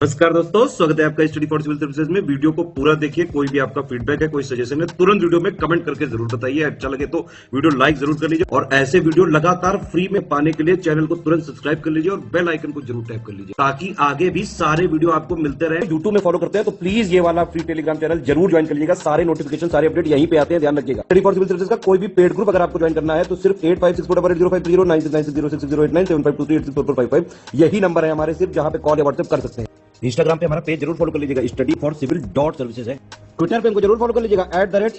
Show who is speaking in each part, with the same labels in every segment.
Speaker 1: नमस्कार दोस्तों, स्वागत है आपका स्टडी फॉर सिविल सर्विसेज में। वीडियो को पूरा देखिए। कोई भी आपका फीडबैक है, कोई सजेशन है, तुरंत वीडियो में कमेंट करके जरूर बताइए। अच्छा लगे तो वीडियो लाइक जरूर कर लीजिए और ऐसे वीडियो लगातार फ्री में पाने के लिए चैनल को तुरंत सब्सक्राइब कर लीजिए और बेल आइकन को जरूर टैप कर लीजिए ताकि आगे भी सारे वीडियो आपको मिलते रहे। यूट्यूब में फॉलो करते हैं तो प्लीज ये वाला फ्री टेलीग्राम चैनल जरूर ज्वाइन कर लीजिएगा। सारे नोटिफिकेशन, सारे अपडेट यहीं पे आते हैं, ध्यान रखिएगा। स्टडी फॉर सिविल सर्विसेज का कोई भी पेड ग्रुप अगर आपको ज्वाइन करना है तो सिर्फ 8564805309696086089483864455 यही नंबर है हमारे, सिर्फ जहां पे कॉल या व्हाट्सएप कर सकते हैं। इंस्टाग्राम पे हमारा पेज जरूर फॉलो कर लीजिएगा, स्टडी फॉर सिविल .सर्विसेज है। ट्विटर पे हमको जरूर फॉलो कर लीजिएगा,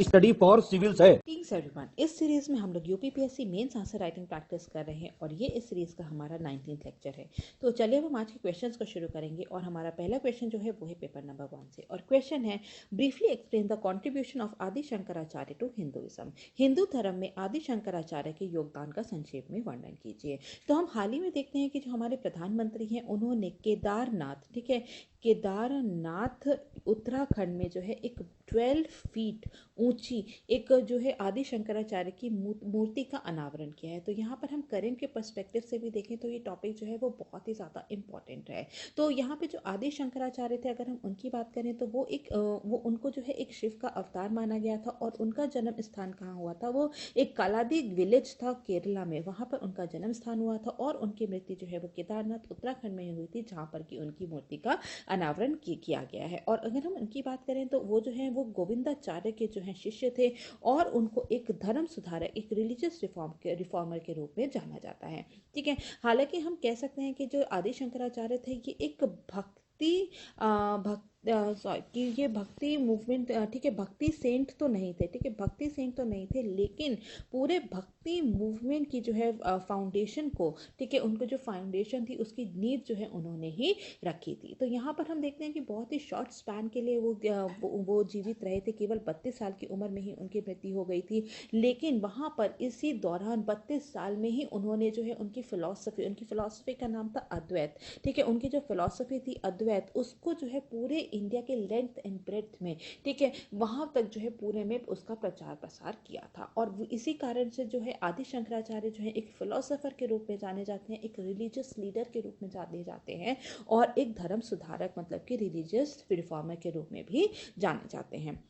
Speaker 1: @स्टडी फॉर सिविल्स है।
Speaker 2: एवरीवन, इस सीरीज में हम लोग UPPSC mains answer writing practice कर रहे हैं और ये इस सीरीज का हमारा 19th लेक्चर है। तो चलिए अब हम आज के क्वेश्चंस को शुरू करेंगे और हमारा पहला क्वेश्चन जो है वो है पेपर नंबर 1 से। और क्वेश्चन है, briefly explain the contribution of आदि शंकराचार्य टू हिंदुइज्म। हिंदू धर्म में आदि शंकराचार्य के योगदान का संक्षेप में वर्णन कीजिए। तो हम हाल ही में देखते हैं कि जो हमारे प्रधानमंत्री हैं उन्होंने केदारनाथ, ठीक है, केदारनाथ उत्तराखंड में जो है एक 12 फीट ऊंची एक जो है आदि शंकराचार्य की मूर्ति का अनावरण किया है। तो यहाँ पर हम करेंट के पर्सपेक्टिव से भी देखें तो ये टॉपिक जो है वो बहुत ही ज़्यादा इंपॉर्टेंट है। तो यहाँ पे जो आदि शंकराचार्य थे, अगर हम उनकी बात करें तो वो उनको जो है एक शिव का अवतार माना गया था और उनका जन्म स्थान कहाँ हुआ था, वो एक कालादी विलेज था केरला में, वहाँ पर उनका जन्म स्थान हुआ था और उनकी मृत्यु जो है वो केदारनाथ उत्तराखंड में हुई थी, जहाँ पर की उनकी मूर्ति का अनावरण किया गया है। और अगर हम उनकी बात करें तो वो जो है वो गोविंदाचार्य के जो है शिष्य थे और उनको एक धर्म सुधारक, एक रिलीजियस रिफॉर्मर के रूप में जाना जाता है। ठीक है, हालांकि हम कह सकते हैं कि जो आदि शंकराचार्य थे ये एक कि ये भक्ति मूवमेंट, ठीक है, भक्ति सेंट तो नहीं थे, ठीक है, भक्ति सेंट तो नहीं थे, लेकिन पूरे भक्ति मूवमेंट की जो है फाउंडेशन को, ठीक है, उनको जो फाउंडेशन थी उसकी नींव जो है उन्होंने ही रखी थी। तो यहाँ पर हम देखते हैं कि बहुत ही शॉर्ट स्पैन के लिए वो जीवित रहे थे, केवल 32 साल की उम्र में ही उनकी मृत्यु हो गई थी। लेकिन वहाँ पर इसी दौरान 32 साल में ही उन्होंने जो है उनकी फिलॉसफी का नाम था अद्वैत, ठीक है, उनकी जो फिलॉसफी थी अद्वैत, उसको जो है पूरे इंडिया के लेंथ एंड ब्रेथ में, ठीक है, वहां तक जो है पूरे में उसका प्रचार प्रसार किया था। और इसी कारण से जो है आदि शंकराचार्य जो है एक फिलोसोफर के रूप में जाने जाते हैं, एक रिलीजियस लीडर के रूप में जाने जाते हैं और एक धर्म सुधारक मतलब कि रिलीजियस रिफॉर्मर के रूप में भी जाने जाते हैं।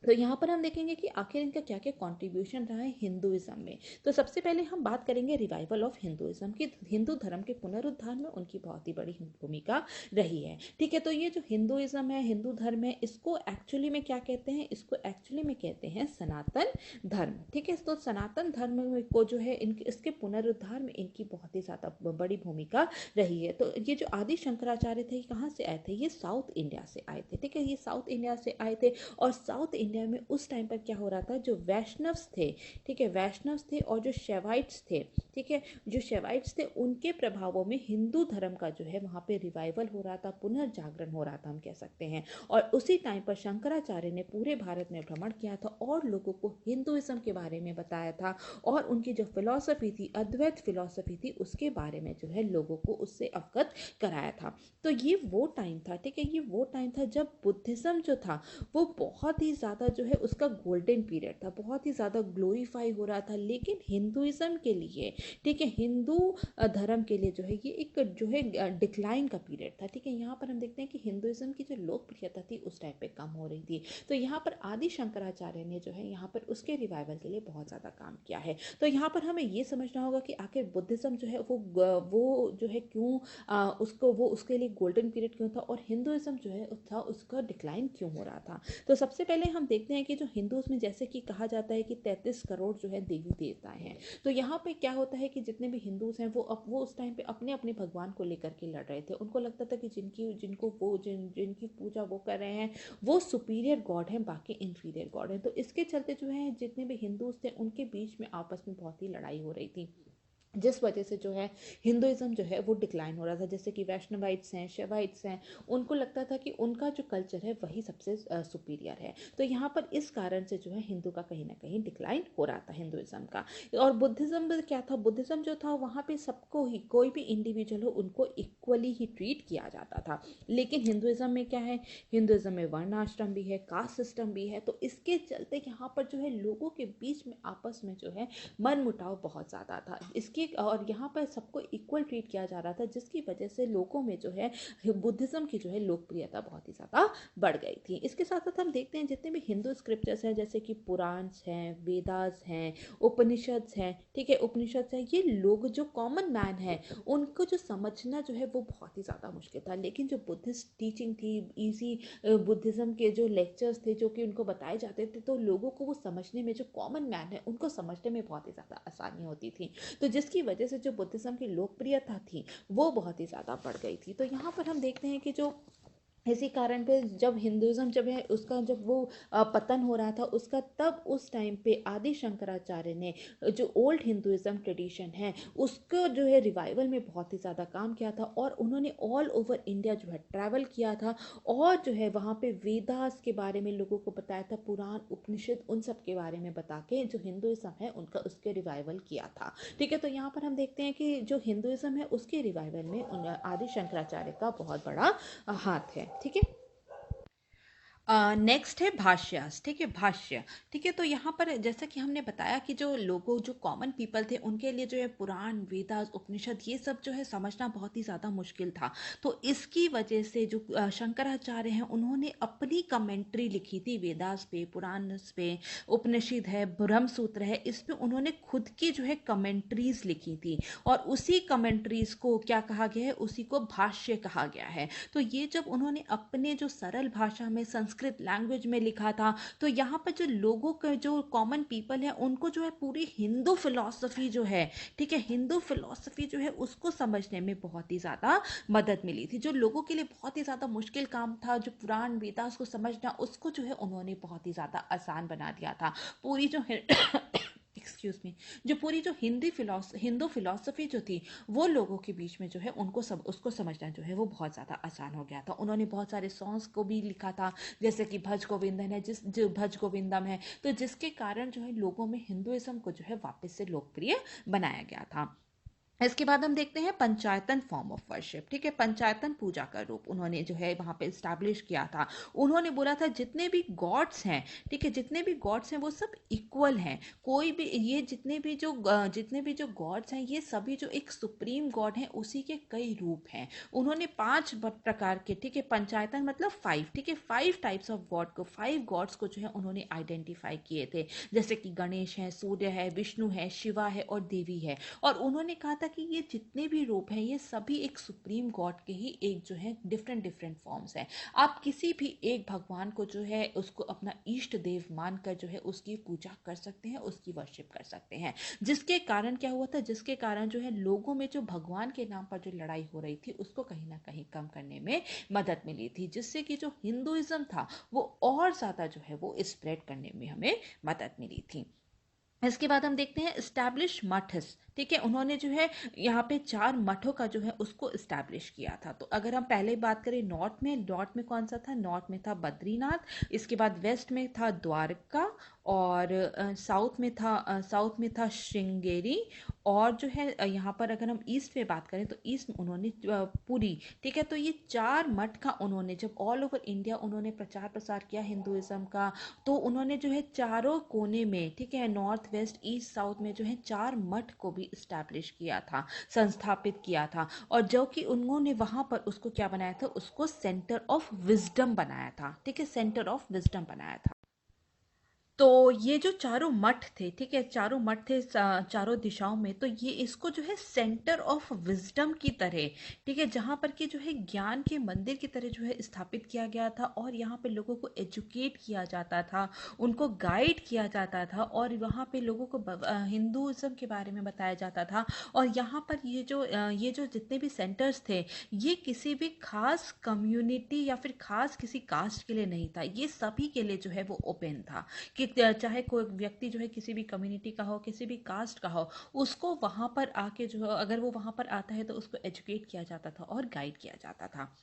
Speaker 2: तो यहाँ पर हम देखेंगे कि आखिर इनका क्या क्या कंट्रीब्यूशन रहा है हिंदुइज्म में। तो सबसे पहले हम बात करेंगे रिवाइवल ऑफ हिंदुइज्म की। हिंदू धर्म के पुनरुद्धार में उनकी बहुत ही बड़ी भूमिका रही है। ठीक है, तो ये जो हिंदुइज्म है, हिंदू धर्म है, इसको एक्चुअली में क्या कहते हैं, इसको एक्चुअली में कहते हैं सनातन धर्म। ठीक है, तो सनातन धर्म को जो है इसके पुनरुद्धार में इनकी बहुत ही ज़्यादा बड़ी भूमिका रही है। तो ये जो आदि शंकराचार्य थे कहाँ से आए थे, ये साउथ इंडिया से आए थे। ठीक है, ये साउथ इंडिया से आए थे और साउथ इंडिया में उस टाइम पर क्या हो रहा था, जो वैष्णव्स थे, ठीक है, वैष्णव्स थे और जो शेवाइट्स थे, ठीक है, जो शेवाइट्स थे उनके प्रभावों में हिंदू धर्म का जो है वहां पे रिवाइवल हो रहा था, पुनर्जागरण हो रहा था हम कह सकते हैं। और उसी टाइम पर शंकराचार्य ने पूरे भारत में भ्रमण किया था और लोगों को हिंदुइज्म के बारे में बताया था और उनकी जो फिलॉसफी थी, अद्वैत फिलॉसफी थी, उसके बारे में जो है लोगों को उससे अवगत कराया था। तो ये वो टाइम था, ठीक है, ये वो टाइम था जब बुद्धिज्म जो था वो बहुत ही ज़्यादा जो है उसका गोल्डन पीरियड था, बहुत ही ज़्यादा ग्लोरीफाई हो रहा था। लेकिन हिंदुइज्म के लिए, ठीक है, हिंदू धर्म के लिए जो है ये एक जो है डिक्लाइन का पीरियड था। ठीक है, यहाँ पर हम देखते हैं कि हिंदुइज्म की जो लोकप्रियता थी उस टाइम पे कम हो रही थी। तो यहाँ पर आदि शंकराचार्य ने जो है यहाँ पर उसके रिवाइवल के लिए बहुत ज़्यादा काम किया है। तो यहाँ पर हमें ये समझना होगा कि आखिर बुद्धिज्म जो है वो जो है क्यों उसको वो उसके लिए गोल्डन पीरियड क्यों था और हिंदुइज्म जो है था उसका डिक्लाइन क्यों हो रहा था। तो सबसे पहले हम देखते हैं कि जो हिंदूज में जैसे कि कहा जाता है कि 33 करोड़ जो है देवी देवताएं हैं। तो यहाँ पे क्या होता है कि जितने भी हिंदूज हैं वो उस टाइम पे अपने अपने भगवान को लेकर के लड़ रहे थे। उनको लगता था कि जिनकी पूजा वो कर रहे हैं वो सुपीरियर गॉड हैं, बाकी इंफीरियर गॉड हैं। तो इसके चलते जो है जितने भी हिंदूज थे उनके बीच में आपस में बहुत ही लड़ाई हो रही थी, जिस वजह से जो है हिंदुइज्म जो है वो डिक्लाइन हो रहा था। जैसे कि वैष्णवाइट्स हैं, शैवाइट्स हैं, उनको लगता था कि उनका जो कल्चर है वही सबसे सुपीरियर है। तो यहाँ पर इस कारण से जो है हिंदू का कहीं ना कहीं डिक्लाइन हो रहा था, हिंदुइज्म का। और बुद्धिज्म में क्या था, बुद्धिज्म जो था वहाँ पे सबको ही, कोई भी इंडिविजुअल हो उनको इक्वली ही ट्रीट किया जाता था। लेकिन हिंदुइज्म में क्या है, हिंदुइज्म में वर्ण आश्रम भी है, कास्ट सिस्टम भी है। तो इसके चलते यहाँ पर जो है लोगों के बीच में आपस में जो है मन मुटाव बहुत ज़्यादा था। इसकी ये और यहाँ पर सबको इक्वल ट्रीट किया जा रहा था, जिसकी वजह से लोगों में जो है बुद्धिज्म की जो है लोकप्रियता बहुत ही ज़्यादा बढ़ गई थी। इसके साथ साथ हम देखते हैं जितने भी हिंदू स्क्रिप्चर्स हैं, जैसे कि पुराण्स हैं, वेदास हैं, उपनिषद्स हैं, ठीक है, उपनिषद्स हैं, ये लोग जो कॉमन मैन है उनको जो समझना जो है वो बहुत ही ज़्यादा मुश्किल था। लेकिन जो बुद्धिस्ट टीचिंग थी, इजी बुद्धिज़्म के जो लेक्चर्स थे जो कि उनको बताए जाते थे, तो लोगों को वो समझने में, जो कॉमन मैन है उनको समझने में बहुत ही ज़्यादा आसानी होती थी। तो जिसकी वजह से जो बुद्धिज़्म की लोकप्रियता थी वो बहुत ही ज़्यादा बढ़ गई थी। तो यहाँ पर हम देखते हैं कि जो इसी कारण पे जब हिंदुज़्म जब है उसका जब वो पतन हो रहा था उसका, तब उस टाइम पे आदि शंकराचार्य ने जो ओल्ड हिंदुज़्म ट्रेडिशन है उसको जो है रिवाइवल में बहुत ही ज़्यादा काम किया था, और उन्होंने ऑल ओवर इंडिया जो है ट्रैवल किया था, और जो है वहाँ पे वेदास के बारे में लोगों को बताया था, पुराण उपनिषद उन सब के बारे में बता के जो हिंदुज़्म है उनका उसके रिवाइवल किया था। ठीक है, तो यहाँ पर हम देखते हैं कि जो हिंदुज़्म है उसके रिवाइवल में आदि शंकराचार्य का बहुत बड़ा हाथ है। ठीक है, नेक्स्ट है भाष्यास। ठीक है, भाष्य। ठीक है, तो यहाँ पर जैसा कि हमने बताया कि जो लोगों, जो कॉमन पीपल थे उनके लिए जो है पुराण, वेदास, उपनिषद ये सब जो है समझना बहुत ही ज़्यादा मुश्किल था। तो इसकी वजह से जो शंकराचार्य हैं उन्होंने अपनी कमेंट्री लिखी थी वेदास पे, पुराण पे, उपनिषद है, ब्रह्म सूत्र है, इस पे उन्होंने खुद की जो है कमेंट्रीज लिखी थी, और उसी कमेंट्रीज को क्या कहा गया है, उसी को भाष्य कहा गया है। तो ये जब उन्होंने अपने जो सरल भाषा में संस्कृत लैंग्वेज में लिखा था, तो यहाँ पर जो लोगों के जो कॉमन पीपल है उनको जो है पूरी हिंदू फिलॉसफी जो है, ठीक है, हिंदू फिलॉसफी जो है उसको समझने में बहुत ही ज़्यादा मदद मिली थी। जो लोगों के लिए बहुत ही ज़्यादा मुश्किल काम था, जो पुराण वेदास को समझना, उसको जो है उन्होंने बहुत ही ज़्यादा आसान बना दिया था। पूरी जो एक्सक्यूज मी, जो पूरी जो हिंदू फिलॉसफी जो थी वो लोगों के बीच में जो है उनको सब उसको समझना जो है वो बहुत ज़्यादा आसान हो गया था। उन्होंने बहुत सारे सॉन्ग्स को भी लिखा था, जैसे कि भज गोविंदन है, जो भज गोविंदम है, तो जिसके कारण जो है लोगों में हिंदुइज्म को जो है वापस से लोकप्रिय बनाया गया था। इसके बाद हम देखते हैं पंचायतन फॉर्म ऑफ वर्शिप। ठीक है, पंचायतन पूजा का रूप उन्होंने जो है वहां पे स्टैब्लिश किया था। उन्होंने बोला था जितने भी गॉड्स हैं, ठीक है, जितने भी गॉड्स हैं वो सब इक्वल हैं। कोई भी ये जितने भी जो गॉड्स हैं ये सभी जो एक सुप्रीम गॉड हैं उसी के कई रूप हैं। उन्होंने 5 प्रकार के, ठीक है, पंचायतन मतलब 5, ठीक है, 5 टाइप्स ऑफ गॉड को, 5 गॉड्स को जो है उन्होंने आइडेंटिफाई किए थे, जैसे कि गणेश है, सूर्य है, विष्णु है, शिवा है और देवी है। और उन्होंने कहा था कि ये जितने भी रूप हैं ये सभी एक सुप्रीम गॉड के ही एक जो है डिफरेंट डिफरेंट फॉर्म्स हैं। आप किसी भी एक भगवान को जो है उसको अपना इष्ट देव मानकर जो है उसकी पूजा कर सकते हैं, उसकी वर्शिप कर सकते हैं। जिसके कारण क्या हुआ था, जिसके कारण जो है लोगों में जो भगवान के नाम पर जो लड़ाई हो रही थी उसको कहीं ना कहीं कम करने में मदद मिली थी, जिससे कि जो हिंदुइज्म था वो और ज़्यादा जो है वो स्प्रेड करने में हमें मदद मिली थी। इसके बाद हम देखते हैं स्टैब्लिश मठस। ठीक है, उन्होंने जो है यहाँ पे 4 मठों का जो है उसको स्टैब्लिश किया था। तो अगर हम पहले बात करें नॉर्थ में कौन सा था, नॉर्थ में था बद्रीनाथ, इसके बाद वेस्ट में था द्वारका, और साउथ में था श्रृंगेरी, और जो है यहाँ पर अगर हम ईस्ट में बात करें तो ईस्ट में उन्होंने पुरी। ठीक है, तो ये 4 मठ का उन्होंने जब ऑल ओवर इंडिया उन्होंने प्रचार प्रसार किया हिंदुइज्म का, तो उन्होंने जो है चारों कोने में, ठीक है, नॉर्थ वेस्ट ईस्ट साउथ में जो है 4 मठ को भी स्टैब्लिश किया था, संस्थापित किया था। और जो कि उन्होंने वहां पर उसको क्या बनाया था, उसको सेंटर ऑफ विजडम बनाया था। ठीक है, सेंटर ऑफ विजडम बनाया था। तो ये जो चारों मठ थे, ठीक है, चारों मठ थे चारों दिशाओं में, तो ये इसको जो है सेंटर ऑफ विजडम की तरह, ठीक है, जहाँ पर कि जो है ज्ञान के मंदिर की तरह जो है स्थापित किया गया था, और यहाँ पे लोगों को एजुकेट किया जाता था, उनको गाइड किया जाता था, और वहाँ पे लोगों को हिंदुइज्म के बारे में बताया जाता था। और यहाँ पर ये जो जितने भी सेंटर्स थे ये किसी भी खास कम्युनिटी या फिर खास किसी कास्ट के लिए नहीं था, ये सभी के लिए जो है वो ओपन था, कि चाहे कोई व्यक्ति जो है किसी भी कम्युनिटी का हो, किसी भी कास्ट का हो, उसको वहाँ पर आके जो है, अगर वो वहाँ पर आता है तो उसको एजुकेट किया जाता था और गाइड किया जाता था।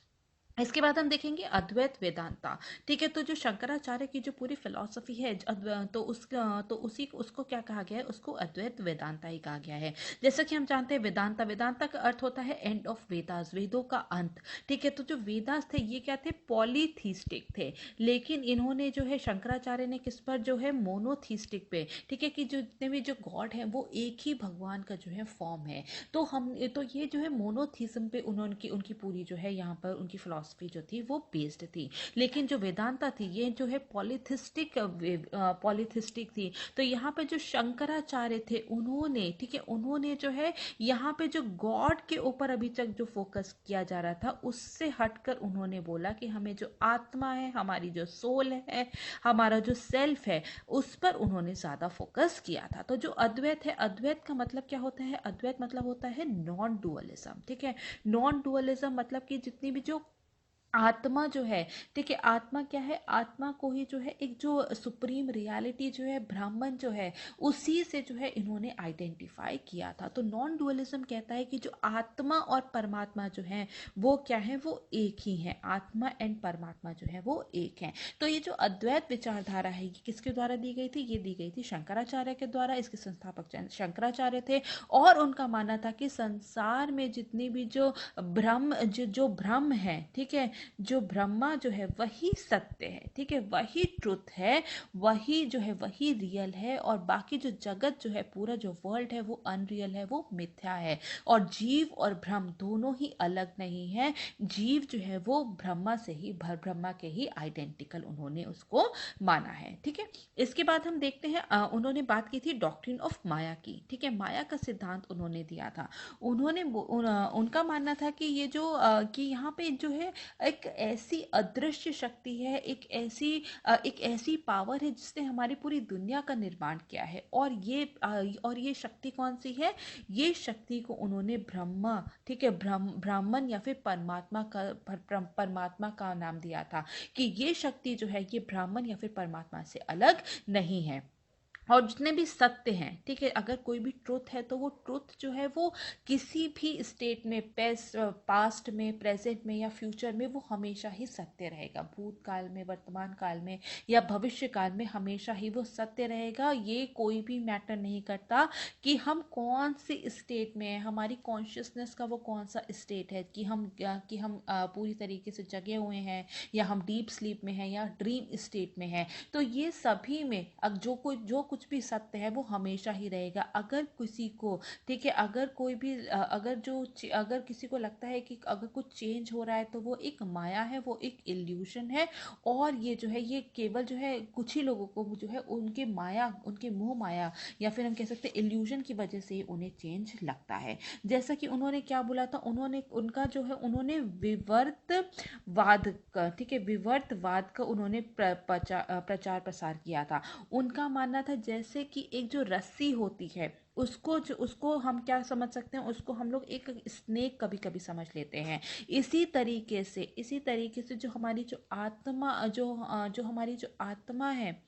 Speaker 2: इसके बाद हम देखेंगे अद्वैत वेदांता। ठीक है, तो जो शंकराचार्य की जो पूरी फिलॉसफी है तो उसको क्या कहा गया है, उसको अद्वैत वेदांता ही कहा गया है। जैसा कि हम जानते हैं वेदांता, वेदांता का अर्थ होता है एंड ऑफ वेदास, वेदों का अंत। ठीक है, तो जो वेदास थे ये क्या थे, पॉलीथीस्टिक थे। लेकिन इन्होंने जो है शंकराचार्य ने किस पर जो है, मोनोथीस्टिक पे, ठीक है, कि जो जितने भी जो गॉड हैं वो एक ही भगवान का जो है फॉर्म है। तो ये जो है मोनोथीज्म पे उन्होंने उनकी पूरी जो है यहाँ पर उनकी फिलॉसफी जो थी वो बेस्ड थी। लेकिन जो वेदांता थी ये जो है पॉलीथिस्टिक थी। तो यहाँ पे जो शंकराचार्य थे उन्होंने, ठीक है, उन्होंने जो है यहाँ पे जो गॉड के ऊपर अभी तक जो फोकस किया जा रहा था उससे हटकर उन्होंने बोला कि हमें जो आत्मा है, हमारी जो सोल है, हमारा जो सेल्फ है, उस पर उन्होंने ज्यादा फोकस किया था। तो जो अद्वैत है, अद्वैत का मतलब क्या होता है, अद्वैत मतलब होता है नॉन डुअलिज्म। ठीक है, नॉन डुअलिज्म मतलब कि जितनी भी जो आत्मा जो है, ठीक है, आत्मा क्या है, आत्मा को ही जो है एक जो सुप्रीम रियलिटी जो है, ब्राह्मण जो है, उसी से जो है इन्होंने आइडेंटिफाई किया था। तो नॉन डुअलिज्म कहता है कि जो आत्मा और परमात्मा जो है वो क्या है, वो एक ही है। आत्मा एंड परमात्मा जो है वो एक है। तो ये जो अद्वैत विचारधारा है ये किसके द्वारा दी गई थी, ये दी गई थी शंकराचार्य के द्वारा। इसके संस्थापक शंकराचार्य थे और उनका मानना था कि संसार में जितनी भी जो ब्रह्म है, ठीक है, जो ब्रह्मा जो है वही सत्य है, ठीक है, वही ट्रुथ है, वही जो है वही रियल है, और बाकी जो जगत जो है, पूरा जो वर्ल्ड है वो अनरियल है, वो मिथ्या है। और जीव और ब्रह्म दोनों ही अलग नहीं है। जीव जो है वो ब्रह्मा से ही, ब्रह्मा के ही आइडेंटिकल उन्होंने उसको माना है। ठीक है, इसके बाद हम देखते हैं उन्होंने बात की थी डॉक्ट्रिन ऑफ माया की। ठीक है, माया का सिद्धांत उन्होंने दिया था। उनका मानना था कि ये जो कि यहाँ पे जो है एक ऐसी अदृश्य शक्ति है, एक ऐसी पावर है जिसने हमारी पूरी दुनिया का निर्माण किया है। और ये शक्ति कौन सी है, ये शक्ति को उन्होंने ब्रह्मा, ठीक है, ब्राह्मण या फिर परमात्मा का नाम दिया था कि ये शक्ति जो है ये ब्राह्मण या फिर परमात्मा से अलग नहीं है। और जितने भी सत्य हैं, ठीक है, अगर कोई भी ट्रुथ है तो वो ट्रुथ जो है वो किसी भी स्टेट में, पास्ट में, प्रेजेंट में या फ्यूचर में, वो हमेशा ही सत्य रहेगा। भूतकाल में, वर्तमान काल में या भविष्य काल में हमेशा ही वो सत्य रहेगा। ये कोई भी मैटर नहीं करता कि हम कौन सी स्टेट में हैं, हमारी कॉन्शियसनेस का वो कौन सा स्टेट है, कि हम पूरी तरीके से जगे हुए हैं या हम डीप स्लीप में हैं या ड्रीम स्टेट में हैं। तो ये सभी में अब जो कुछ भी सत्य है वो हमेशा ही रहेगा। अगर किसी को, ठीक है, अगर कोई भी अगर किसी को लगता है कि अगर कुछ चेंज हो रहा है तो वो एक माया है, वो एक इल्यूशन है। और ये जो है ये केवल जो है कुछ ही लोगों को जो है उनके माया, उनके मोह माया या फिर हम कह सकते हैं इल्यूजन की वजह से उन्हें चेंज लगता है। जैसा कि उन्होंने क्या बोला था, उन्होंने विवर्तवाद का, ठीक है, विवर्तवाद का उन्होंने प्रचार प्रसार किया था। उनका मानना था जैसे कि एक जो रस्सी होती है उसको हम क्या समझ सकते हैं, उसको हम लोग एक स्नेक कभी कभी समझ लेते हैं। इसी तरीके से जो हमारी जो आत्मा जो हमारी जो आत्मा है,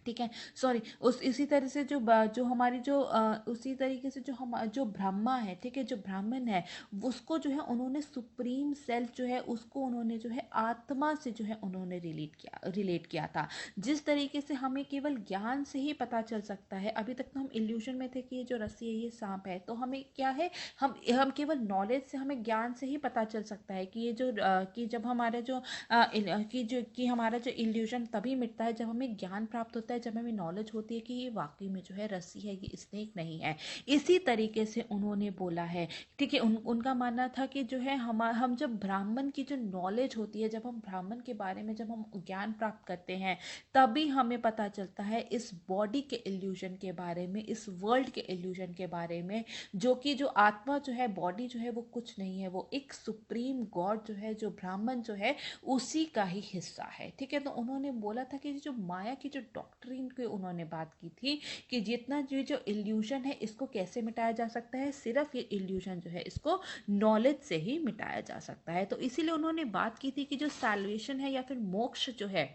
Speaker 2: ठीक है, सॉरी, उस इसी तरह से जो हमारी जो उसी तरीके से जो ब्रह्मा है, ठीक है, जो ब्राह्मण है, उसको जो है उन्होंने सुप्रीम सेल्फ जो है उसको उन्होंने जो है आत्मा से जो है उन्होंने रिलेट किया था। जिस तरीके से हमें केवल ज्ञान से ही पता चल सकता है, अभी तक तो हम इल्यूजन में थे कि ये जो रस्सी है ये सांप है, तो हमें क्या है, हम केवल नॉलेज से, हमें ज्ञान से ही पता चल सकता है कि ये जो कि जब हमारा जो कि हमारा जो इल्यूजन तभी मिटता है जब हमें ज्ञान प्राप्त होता है, जब हमें नॉलेज होती है कि ये वाकई में जो है रस्सी है, ये स्नेक नहीं है। इसी तरीके से उन्होंने बोला है, ठीक है, उनका मानना था कि जो है हम जब ब्राह्मण की जो नॉलेज होती है, जब हम ब्राह्मण के बारे में जब हम ज्ञान प्राप्त करते हैं, तभी हमें पता चलता है इस बॉडी के इल्यूजन के बारे में, इस वर्ल्ड के इल्यूजन के बारे में, जो कि जो आत्मा जो है, बॉडी जो है वो कुछ नहीं है, वो एक सुप्रीम गॉड जो है, जो ब्राह्मण जो है उसी का ही हिस्सा है। ठीक है, तो उन्होंने बोला था कि जो माया की जो डॉक्ट्रिन की उन्होंने बात की थी कि जितना जो इल्यूजन है इसको कैसे मिटाया जा सकता है, सिर्फ ये इल्यूजन जो है इसको नॉलेज से ही मिटाया जा सकता है। तो इसीलिए उन्होंने बात की थी कि जो सैल्वेशन है या फिर मोक्ष जो है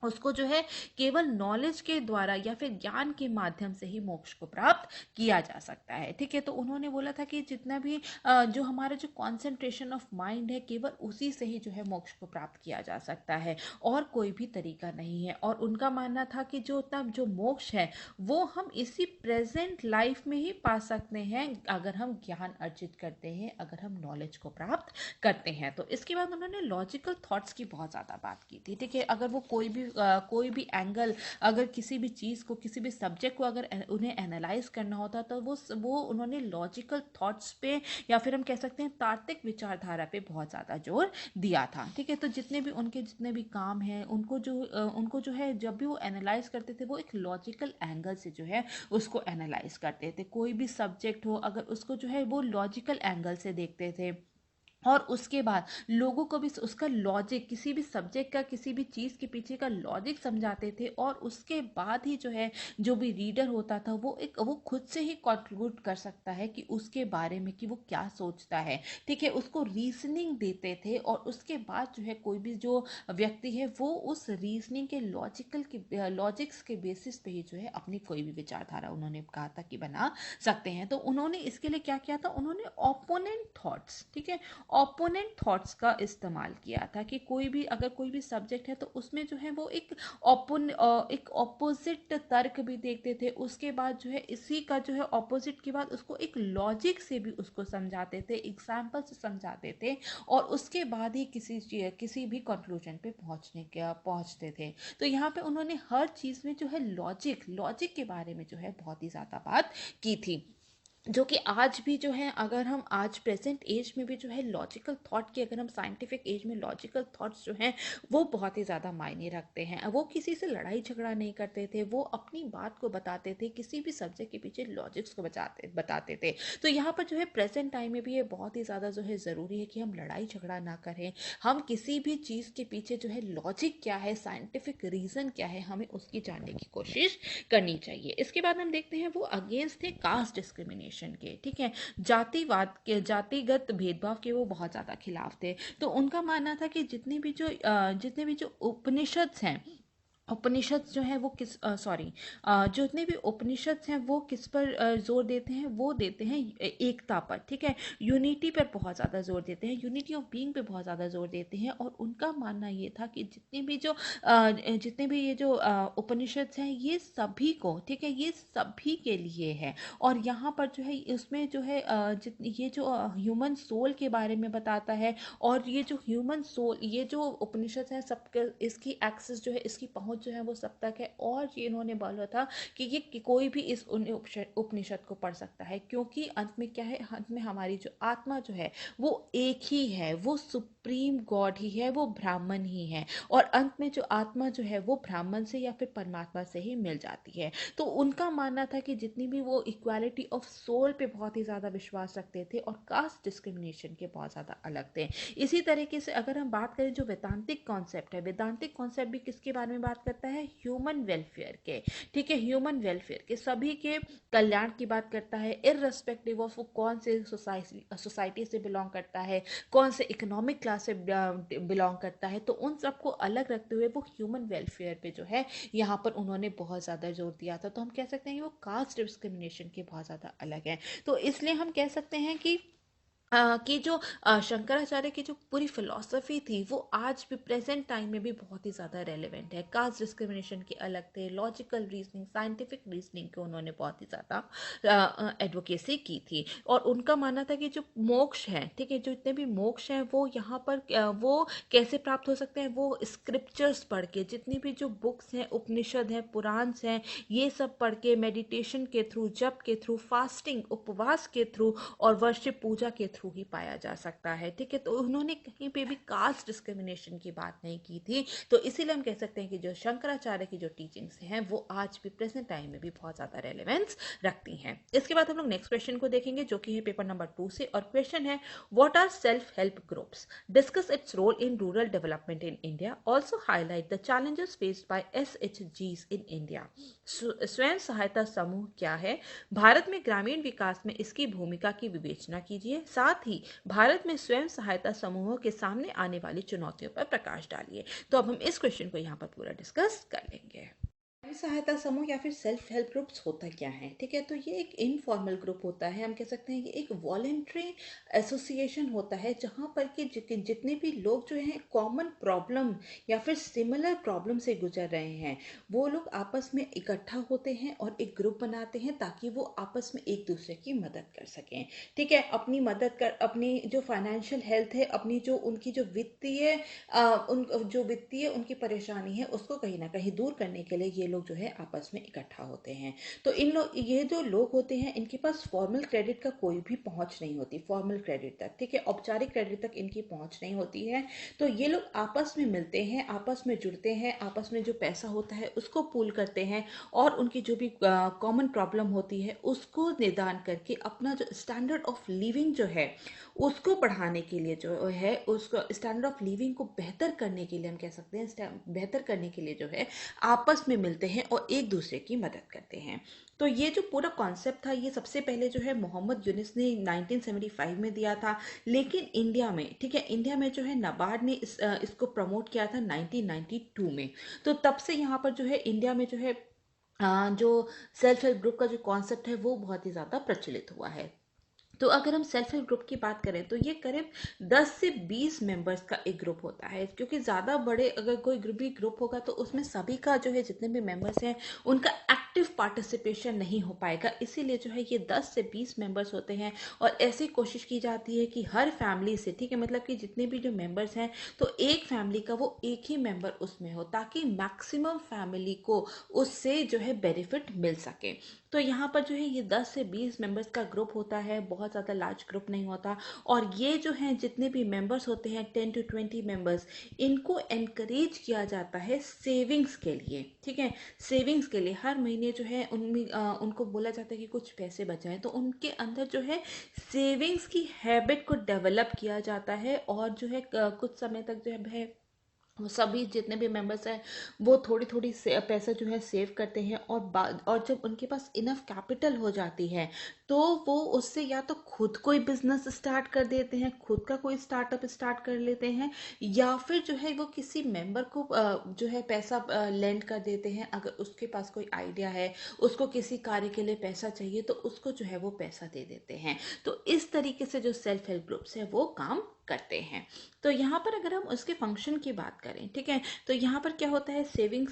Speaker 2: उसको जो है केवल नॉलेज के द्वारा या फिर ज्ञान के माध्यम से ही मोक्ष को प्राप्त किया जा सकता है। ठीक है, तो उन्होंने बोला था कि जितना भी जो हमारा जो कंसंट्रेशन ऑफ माइंड है, केवल उसी से ही जो है मोक्ष को प्राप्त किया जा सकता है, और कोई भी तरीका नहीं है। और उनका मानना था कि जो तब जो मोक्ष है वो हम इसी प्रेजेंट लाइफ में ही पा सकते हैं, अगर हम ज्ञान अर्जित करते हैं, अगर हम नॉलेज को प्राप्त करते हैं। तो इसके बाद उन्होंने लॉजिकल थॉट्स की बहुत ज़्यादा बात की थी। ठीक है, अगर वो कोई भी एंगल, अगर किसी भी चीज़ को, किसी भी सब्जेक्ट को अगर उन्हें एनालाइज करना होता, तो वो उन्होंने लॉजिकल थॉट्स पे, या फिर हम कह सकते हैं तार्किक विचारधारा पे बहुत ज़्यादा जोर दिया था। ठीक है, तो जितने भी काम हैं, उनको जो है जब भी वो एनालाइज करते थे, वो एक लॉजिकल एंगल से जो है उसको एनालाइज करते थे। कोई भी सब्जेक्ट हो, अगर उसको जो है वो लॉजिकल एंगल से देखते थे, और उसके बाद लोगों को भी उसका लॉजिक, किसी भी सब्जेक्ट का, किसी भी चीज़ के पीछे का लॉजिक समझाते थे, और उसके बाद ही जो है जो भी रीडर होता था वो खुद से ही कंट्रीब्यूट कर सकता है कि उसके बारे में कि वो क्या सोचता है। ठीक है, उसको रीजनिंग देते थे, और उसके बाद जो है कोई भी जो व्यक्ति है वो उस रीजनिंग के लॉजिक्स के बेसिस पे ही जो है अपनी कोई भी विचारधारा, उन्होंने कहा था कि बना सकते हैं। तो उन्होंने इसके लिए क्या किया था, उन्होंने ओपोनेंट थॉट्स, ठीक है, ओपोनेंट थॉट्स का इस्तेमाल किया था कि अगर कोई भी सब्जेक्ट है तो उसमें जो है वो एक ऑपोजिट तर्क भी देखते थे। उसके बाद जो है इसी का जो है ऑपोजिट के बाद उसको एक लॉजिक से भी उसको समझाते थे, एग्जाम्पल से समझाते थे, और उसके बाद ही किसी भी कंक्लूजन पे पहुंचते थे। तो यहाँ पे उन्होंने हर चीज़ में जो है लॉजिक के बारे में जो है बहुत ही ज़्यादा बात की थी, जो कि आज भी जो है, अगर हम आज प्रेजेंट एज में भी जो है लॉजिकल थॉट की, अगर हम साइंटिफिक एज में लॉजिकल थॉट्स जो हैं वो बहुत ही ज़्यादा मायने रखते हैं। वो किसी से लड़ाई झगड़ा नहीं करते थे, वो अपनी बात को बताते थे, किसी भी सब्जेक्ट के पीछे लॉजिक्स को बताते थे। तो यहाँ पर जो है प्रेजेंट टाइम में भी ये बहुत ही ज़्यादा जो है ज़रूरी है कि हम लड़ाई झगड़ा ना करें, हम किसी भी चीज़ के पीछे जो है लॉजिक क्या है, साइंटिफिक रीज़न क्या है, हमें उसकी जानने की कोशिश करनी चाहिए। इसके बाद हम देखते हैं वो अगेंस्ट थे कास्ट डिस्क्रिमिनेशन के। ठीक है, जातिगत भेदभाव के वो बहुत ज्यादा खिलाफ थे। तो उनका मानना था कि जितने भी जो उपनिषद जो है वो जितने भी उपनिषद हैं वो किस पर जोर देते हैं, वो देते हैं एकता पर। ठीक है, यूनिटी पर बहुत ज़्यादा जोर देते हैं, यूनिटी ऑफ बीइंग पे बहुत ज़्यादा जोर देते हैं। और उनका मानना ये था कि जितने भी ये जो उपनिषद हैं, ये सभी को, ठीक है, ये सभी के लिए है। और यहाँ पर जो है इसमें जो है ये जो ह्यूमन सोल के बारे में बताता है, और ये जो ह्यूमन सोल, ये जो उपनिषद है सबके, इसकी एक्सेस जो है, इसकी पहुंच जो है वो सब तक है। और ये इन्होंने बोला था कि कोई भी इस उपनिषद को पढ़ सकता है, क्योंकि अंत में क्या है, अंत में हमारी जो आत्मा जो है वो एक ही है, वो सुप्रीम गॉड ही है, वो ब्राह्मण ही है। और अंत में जो आत्मा जो है वो ब्राह्मण से या फिर परमात्मा से ही मिल जाती है। तो उनका मानना था कि जितनी भी वो इक्वालिटी ऑफ सोल पे बहुत ही ज़्यादा विश्वास रखते थे, और कास्ट डिस्क्रिमिनेशन के बहुत ज़्यादा अलग थे। इसी तरीके से अगर हम बात करें जो वेदांतिक कॉन्सेप्ट है, वेदांतिक कॉन्सेप्ट भी किसके बारे में बात करता है, ह्यूमन वेलफेयर के। ठीक है, ह्यूमन वेलफेयर के, सभी के कल्याण की बात करता है, इररेस्पेक्टिव ऑफ वो कौन से सोसाइटी से बिलोंग करता है, कौन से इकोनॉमिक क्लास से बिलोंग करता है। तो उन सबको अलग रखते हुए वो ह्यूमन वेलफेयर पे जो है यहाँ पर उन्होंने बहुत ज़्यादा जोर दिया था। तो हम कह सकते हैं कि वो कास्ट डिस्क्रिमिनेशन के बहुत ज़्यादा अलग है। तो इसलिए हम कह सकते हैं कि जो शंकराचार्य की जो पूरी फिलॉसफी थी वो आज भी प्रेजेंट टाइम में भी बहुत ही ज़्यादा रेलेवेंट है। कास्ट डिस्क्रिमिनेशन के अलग थे, लॉजिकल रीजनिंग, साइंटिफिक रीजनिंग को उन्होंने बहुत ही ज़्यादा एडवोकेसी की थी। और उनका मानना था कि जो मोक्ष है, ठीक है, जो इतने भी मोक्ष हैं वो यहाँ पर वो कैसे प्राप्त हो सकते हैं, वो स्क्रिप्चर्स पढ़ के, जितनी भी जो बुक्स हैं, उपनिषद हैं, पुराण हैं, ये सब पढ़ के, मेडिटेशन के थ्रू, जप के थ्रू, फास्टिंग, उपवास के थ्रू, और वर्शिप, पूजा के थ्रू ही पाया जा सकता है। ठीक है, तो उन्होंने कहीं पे भी कास्ट डिस्क्रिमिनेशन की बात नहीं की थी। तो इसीलिए हम कह सकते हैं कि जो शंकराचार्य की जो टीचिंग्स हैं वो आज भी प्रेजेंट टाइम में भी बहुत ज्यादा रेलेवेंस रखती हैं। इसके बाद हम लोग नेक्स्ट क्वेश्चन को देखेंगे, जो कि है पेपर नंबर 2 से, और क्वेश्चन है what are self help groups, discuss its role in rural development in India, also highlight the challenges faced by SHGs in India. स्वयं सहायता समूह क्या है, भारत में ग्रामीण विकास में इसकी भूमिका की विवेचना कीजिए। साथ ही भारत में स्वयं सहायता समूहों के सामने आने वाली चुनौतियों पर प्रकाश डालिए। तो अब हम इस क्वेश्चन को यहाँ पर पूरा डिस्कस कर लेंगे। स्वयं सहायता समूह या फिर सेल्फ हेल्प ग्रुप्स होता क्या है? ठीक है, तो ये एक इनफॉर्मल ग्रुप होता है। हम कह सकते हैं ये एक वॉलेंट्री एसोसिएशन होता है जहाँ पर कि जितने भी लोग जो हैं कॉमन प्रॉब्लम या फिर सिमिलर प्रॉब्लम से गुजर रहे हैं, वो लोग आपस में इकट्ठा होते हैं और एक ग्रुप बनाते हैं ताकि वो आपस में एक दूसरे की मदद कर सकें। ठीक है, अपनी मदद कर, अपनी जो फाइनेंशियल हेल्थ है, अपनी जो उनकी जो वित्तीय उनकी परेशानी है उसको कहीं ना कहीं दूर करने के लिए ये लोग जो है आपस में इकट्ठा होते हैं। तो ये जो लोग होते हैं इनके पास फॉर्मल क्रेडिट का कोई भी पहुंच नहीं होती, फॉर्मल क्रेडिट तक, ठीक है, औपचारिक क्रेडिट तक इनकी पहुंच नहीं होती है। तो ये लोग आपस में मिलते हैं, आपस में जुड़ते हैं, आपस में जो पैसा होता है उसको पूल करते हैं और उनकी जो भी कॉमन प्रॉब्लम होती है उसको निदान करके अपना जो स्टैंडर्ड ऑफ लिविंग जो है उसको बढ़ाने के लिए जो है, उसको स्टैंडर्ड ऑफ लिविंग को बेहतर करने के लिए, हम कह सकते हैं बेहतर करने के लिए जो है आपस में मिलते हैं और एक दूसरे की मदद करते हैं। तो ये जो पूरा कॉन्सेप्ट था ये सबसे पहले जो है मोहम्मद यूनिस ने 1975 में दिया था। लेकिन इंडिया में, ठीक है, इंडिया में जो है नाबार्ड ने इसको प्रमोट किया था 1992 में। तो तब से यहाँ पर जो है इंडिया में जो है जो सेल्फ हेल्प ग्रुप का जो कॉन्सेप्ट है वो बहुत ही ज़्यादा प्रचलित हुआ है। तो अगर हम सेल्फ हेल्प ग्रुप की बात करें तो ये करीब 10 से 20 मेंबर्स का एक ग्रुप होता है, क्योंकि ज़्यादा बड़े अगर कोई ग्रुप होगा तो उसमें सभी का जो है जितने भी मेंबर्स हैं उनका एक्टिव पार्टिसिपेशन नहीं हो पाएगा। इसीलिए जो है ये 10 से 20 मेंबर्स होते हैं और ऐसी कोशिश की जाती है कि हर फैमिली से, ठीक है, मतलब कि जितने भी जो मेंबर्स हैं तो एक फैमिली का वो एक ही मेंबर उसमें हो ताकि मैक्सिमम फैमिली को उससे जो है बेनिफिट मिल सके। तो यहाँ पर जो है ये 10 से 20 मेंबर्स का ग्रुप होता है, बहुत ज़्यादा लार्ज ग्रुप नहीं होता। और ये जो हैं जितने भी मेंबर्स होते हैं 10 to 20 मेंबर्स, इनको एनकरेज किया जाता है सेविंग्स के लिए, ठीक है, सेविंग्स के लिए हर महीने जो है उनमें उनको बोला जाता है कि कुछ पैसे बचाएं। तो उनके अंदर जो है सेविंग्स की हैबिट को डेवलप किया जाता है और जो है कुछ समय तक जो है वो सभी जितने भी मेंबर्स हैं वो थोड़ी थोड़ी से पैसा जो है सेव करते हैं और जब उनके पास इनफ कैपिटल हो जाती है तो वो उससे या तो खुद कोई बिजनेस स्टार्ट कर देते हैं, खुद का कोई स्टार्टअप स्टार्ट कर लेते हैं, या फिर जो है वो किसी मेंबर को जो है पैसा लेंड कर देते हैं। अगर उसके पास कोई आइडिया है, उसको किसी कार्य के लिए पैसा चाहिए तो उसको जो है वो पैसा दे देते हैं। तो इस तरीके से जो सेल्फ हेल्प ग्रुप्स है वो काम करते हैं। तो यहाँ पर अगर हम उसके फंक्शन की बात करें, ठीक है, तो यहाँ पर क्या होता है, सेविंग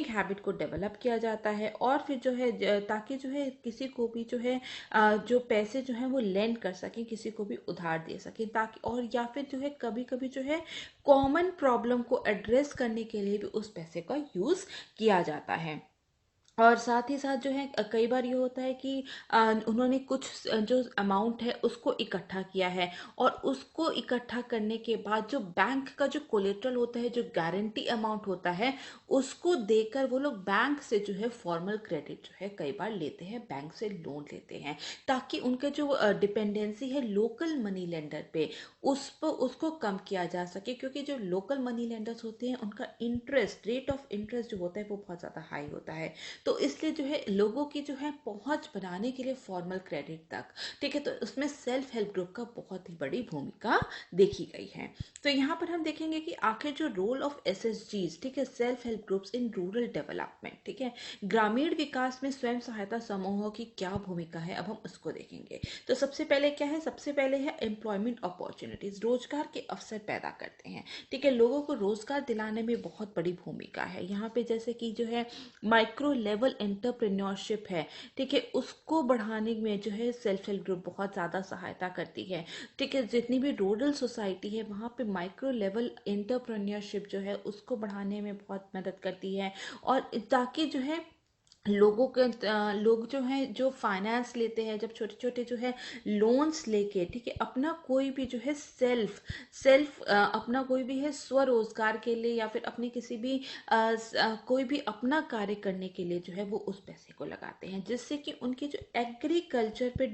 Speaker 2: हैबिट को डेवलप किया जाता है और फिर जो है ताकि जो है किसी को भी जो है जो पैसे जो है वो लेंड कर सकें, किसी को भी उधार दे सकें, ताकि और या फिर जो है कभी कभी जो है कॉमन प्रॉब्लम को एड्रेस करने के लिए भी उस पैसे का यूज़ किया जाता है। और साथ ही साथ जो है कई बार ये होता है कि उन्होंने कुछ जो अमाउंट है उसको इकट्ठा किया है और उसको इकट्ठा करने के बाद जो बैंक का जो कोलेट्रल होता है, जो गारंटी अमाउंट होता है, उसको देकर वो लोग बैंक से जो है फॉर्मल क्रेडिट जो है कई बार लेते हैं, बैंक से लोन लेते हैं, ताकि उनका जो डिपेंडेंसी है लोकल मनी लेंडर पे उसको कम किया जा सके। क्योंकि जो लोकल मनी लेंडर्स होते हैं उनका रेट ऑफ इंटरेस्ट जो होता है वो बहुत ज़्यादा हाई होता है। तो इसलिए जो है लोगों की जो है पहुंच बनाने के लिए फॉर्मल क्रेडिट तक, ठीक है, तो उसमें सेल्फ हेल्प ग्रुप का बहुत ही बड़ी भूमिका देखी गई है। तो यहाँ पर हम देखेंगे कि आखिर जो रोल ऑफ एसएचजीज, ठीक है, self help groups in rural development, ठीक है, ग्रामीण विकास में स्वयं सहायता समूहों की क्या भूमिका है, अब हम उसको देखेंगे। तो सबसे पहले क्या है, सबसे पहले है एम्प्लॉयमेंट अपॉर्चुनिटीज, रोजगार के अवसर पैदा करते हैं, ठीक है, लोगों को रोजगार दिलाने में बहुत बड़ी भूमिका है। यहाँ पे जैसे कि जो है माइक्रो लेवल एंटरप्रेन्योरशिप है, ठीक है, उसको बढ़ाने में जो है सेल्फ हेल्प ग्रुप बहुत ज़्यादा सहायता करती है, ठीक है, जितनी भी रूरल सोसाइटी है वहाँ पे माइक्रो लेवल एंटरप्रेन्योरशिप जो है उसको बढ़ाने में बहुत मदद करती है। और ताकि जो है लोग जो हैं जो फाइनेंस लेते हैं, जब छोटे छोटे जो है लोन्स लेके, ठीक है, अपना कोई भी जो है अपना कोई भी है स्वरोजगार के लिए या फिर अपनी किसी भी कोई भी अपना कार्य करने के लिए जो है वो उस पैसे को लगाते हैं, जिससे कि उनकी जो एग्रीकल्चर पे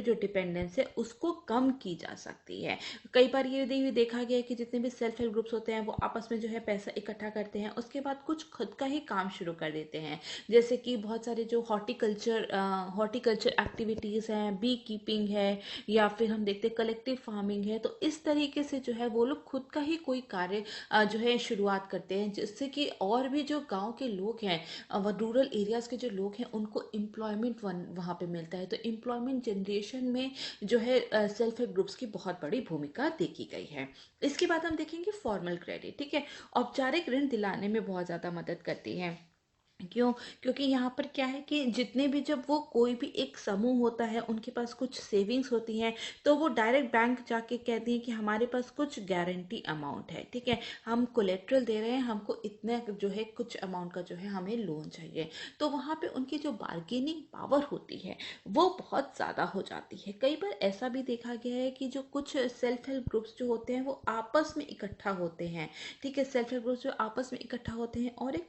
Speaker 2: जो डिपेंडेंस है उसको कम की जा सकती है। कई बार ये भी देखा गया है कि जितने भी सेल्फ हेल्प ग्रुप्स होते हैं वो आपस में जो है पैसा इकट्ठा करते हैं, उसके बाद कुछ खुद का ही काम शुरू कर देते हैं। जैसे कि बहुत सारे जो हॉर्टिकल्चर एक्टिविटीज़ हैं, बी कीपिंग है, या फिर हम देखते हैं कलेक्टिव फार्मिंग है। तो इस तरीके से जो है वो लोग खुद का ही कोई कार्य जो है शुरुआत करते हैं, जिससे कि और भी जो गांव के लोग हैं, रूरल एरियाज़ के जो लोग हैं, उनको एम्प्लॉयमेंट वहाँ पे मिलता है। तो एम्प्लॉयमेंट जनरेशन में जो है सेल्फ हेल्प ग्रुप्स की बहुत बड़ी भूमिका देखी गई है। इसके बाद हम देखेंगे फॉर्मल क्रेडिट। ठीक है, औपचारिक ऋण दिलाने में बहुत ज़्यादा मदद करती है। क्यों? क्योंकि यहाँ पर क्या है कि जितने भी, जब वो कोई भी एक समूह होता है, उनके पास कुछ सेविंग्स होती हैं, तो वो डायरेक्ट बैंक जाके कहती हैं कि हमारे पास कुछ गारंटी अमाउंट है। ठीक है, हम कोलेट्रल दे रहे हैं, हमको इतने जो है कुछ अमाउंट का जो है हमें लोन चाहिए। तो वहाँ पे उनकी जो बार्गेनिंग पावर होती है वो बहुत ज़्यादा हो जाती है। कई बार ऐसा भी देखा गया है कि जो कुछ सेल्फ हेल्प ग्रुप्स जो होते हैं वो आपस में इकट्ठा होते हैं। ठीक है, सेल्फ हेल्प ग्रुप्स जो आपस में इकट्ठा होते हैं और एक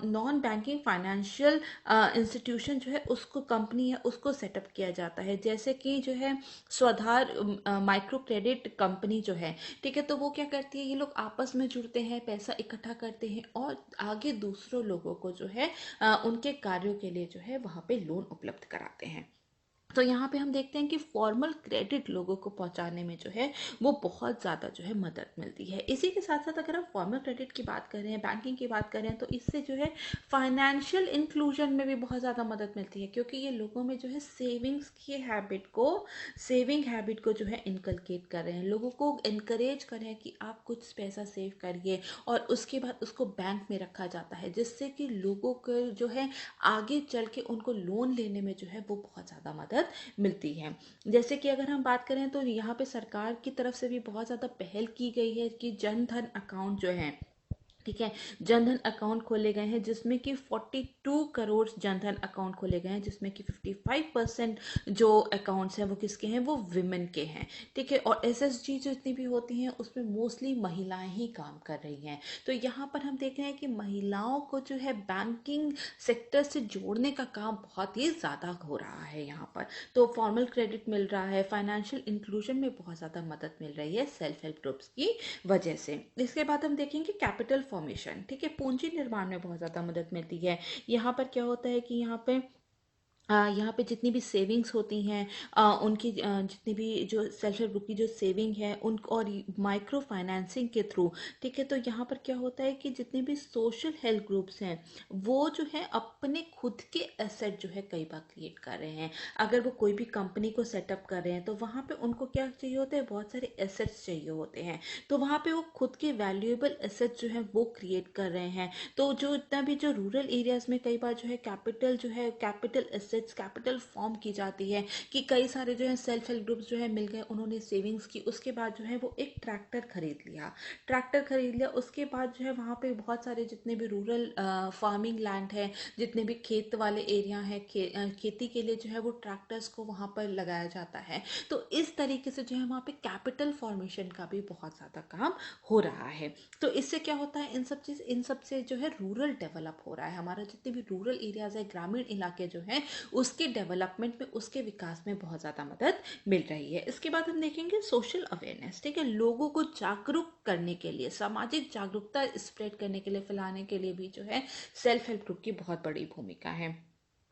Speaker 2: नॉन बैंकिंग फाइनेंशियल इंस्टीट्यूशन जो है, उसको कंपनी है उसको सेटअप किया जाता है। जैसे कि जो है स्वाधार माइक्रो क्रेडिट कंपनी जो है, ठीक है, तो वो क्या करती है, ये लोग आपस में जुड़ते हैं, पैसा इकट्ठा करते हैं और आगे दूसरों लोगों को जो है उनके कार्यों के लिए जो है वहाँ पे लोन उपलब्ध कराते हैं। तो यहाँ पे हम देखते हैं कि फॉर्मल क्रेडिट लोगों को पहुँचाने में जो है वो बहुत ज़्यादा जो है मदद मिलती है। इसी के साथ साथ अगर हम फॉर्मल क्रेडिट की बात करें, बैंकिंग की बात करें, तो इससे जो है फाइनेंशियल इंक्लूजन में भी बहुत ज़्यादा मदद मिलती है, क्योंकि ये लोगों में जो है सेविंग हैबिट को जो है इनकलकेट कर रहे हैं, लोगों को इनकरेज कर रहे हैं कि आप कुछ पैसा सेव करिए और उसके बाद उसको बैंक में रखा जाता है, जिससे कि लोगों को जो है आगे चल के उनको लोन लेने में जो है वो बहुत ज़्यादा मदद मिलती है। जैसे कि अगर हम बात करें तो यहाँ पे सरकार की तरफ से भी बहुत ज़्यादा पहल की गई है कि जन धन अकाउंट जो है, ठीक है, जनधन अकाउंट खोले गए हैं, जिसमें कि 42 करोड़ जनधन अकाउंट खोले गए हैं, जिसमें कि 55% जो अकाउंट्स हैं वो किसके हैं, वो विमेन के हैं। ठीक है, और एसएसजी जितनी भी होती हैं उसमें मोस्टली महिलाएं ही काम कर रही हैं। तो यहाँ पर हम देख रहे हैं कि महिलाओं को जो है बैंकिंग सेक्टर से जोड़ने का काम बहुत ही ज़्यादा हो रहा है यहाँ पर। तो फॉर्मल क्रेडिट मिल रहा है, फाइनेंशियल इंक्लूजन में बहुत ज़्यादा मदद मिल रही है सेल्फ हेल्प ग्रुप्स की वजह से। इसके बाद हम देखेंगे कैपिटल फॉर्मेशन। ठीक है, पूंजी निर्माण में बहुत ज़्यादा मदद मिलती है। यहाँ पर क्या होता है कि यहाँ पे जितनी भी सेविंग्स होती हैं, उनकी जितनी भी जो सेल्फ हेल्प ग्रुप की जो सेविंग है उन और माइक्रो फाइनेंसिंग के थ्रू, ठीक है, तो यहाँ पर क्या होता है कि जितने भी सोशल हेल्प ग्रुप्स हैं वो जो है अपने खुद के एसेट जो है कई बार क्रिएट कर रहे हैं। अगर वो कोई भी कंपनी को सेटअप कर रहे हैं तो वहाँ पे उनको क्या चाहिए होते हैं, बहुत सारे एसेट्स चाहिए होते हैं। तो वहाँ पे वो खुद के वैल्यूएबल एसेट्स जो है वो क्रिएट कर रहे हैं। तो जो इतना भी जो रूरल एरियाज में कई बार जो है कैपिटल एसेट्स, कैपिटल फॉर्म की जाती है कि कई सारे जो है सेल्फ हेल्प ग्रुप्स जो है मिल गए, उन्होंने सेविंग्स की, उसके बाद जो है वो एक ट्रैक्टर खरीद लिया। उसके बाद जो है वहाँ पे बहुत सारे जितने भी रूरल फार्मिंग लैंड है, जितने भी खेत वाले एरिया है, खेती के लिए जो है वो ट्रैक्टर्स को वहाँ पर लगाया जाता है। तो इस तरीके से जो है वहाँ पे कैपिटल फॉर्मेशन का भी बहुत ज़्यादा काम हो रहा है। तो इससे क्या होता है, इन सब से जो है रूरल डेवलप हो रहा है। हमारा जितने भी रूरल एरियाज है, ग्रामीण इलाके जो हैं, उसके डेवलपमेंट में, उसके विकास में बहुत ज़्यादा मदद मिल रही है। इसके बाद हम देखेंगे सोशल अवेयरनेस। ठीक है, लोगों को जागरूक करने के लिए, सामाजिक जागरूकता स्प्रेड करने के लिए, फैलाने के लिए भी जो है सेल्फ हेल्प ग्रुप की बहुत बड़ी भूमिका है।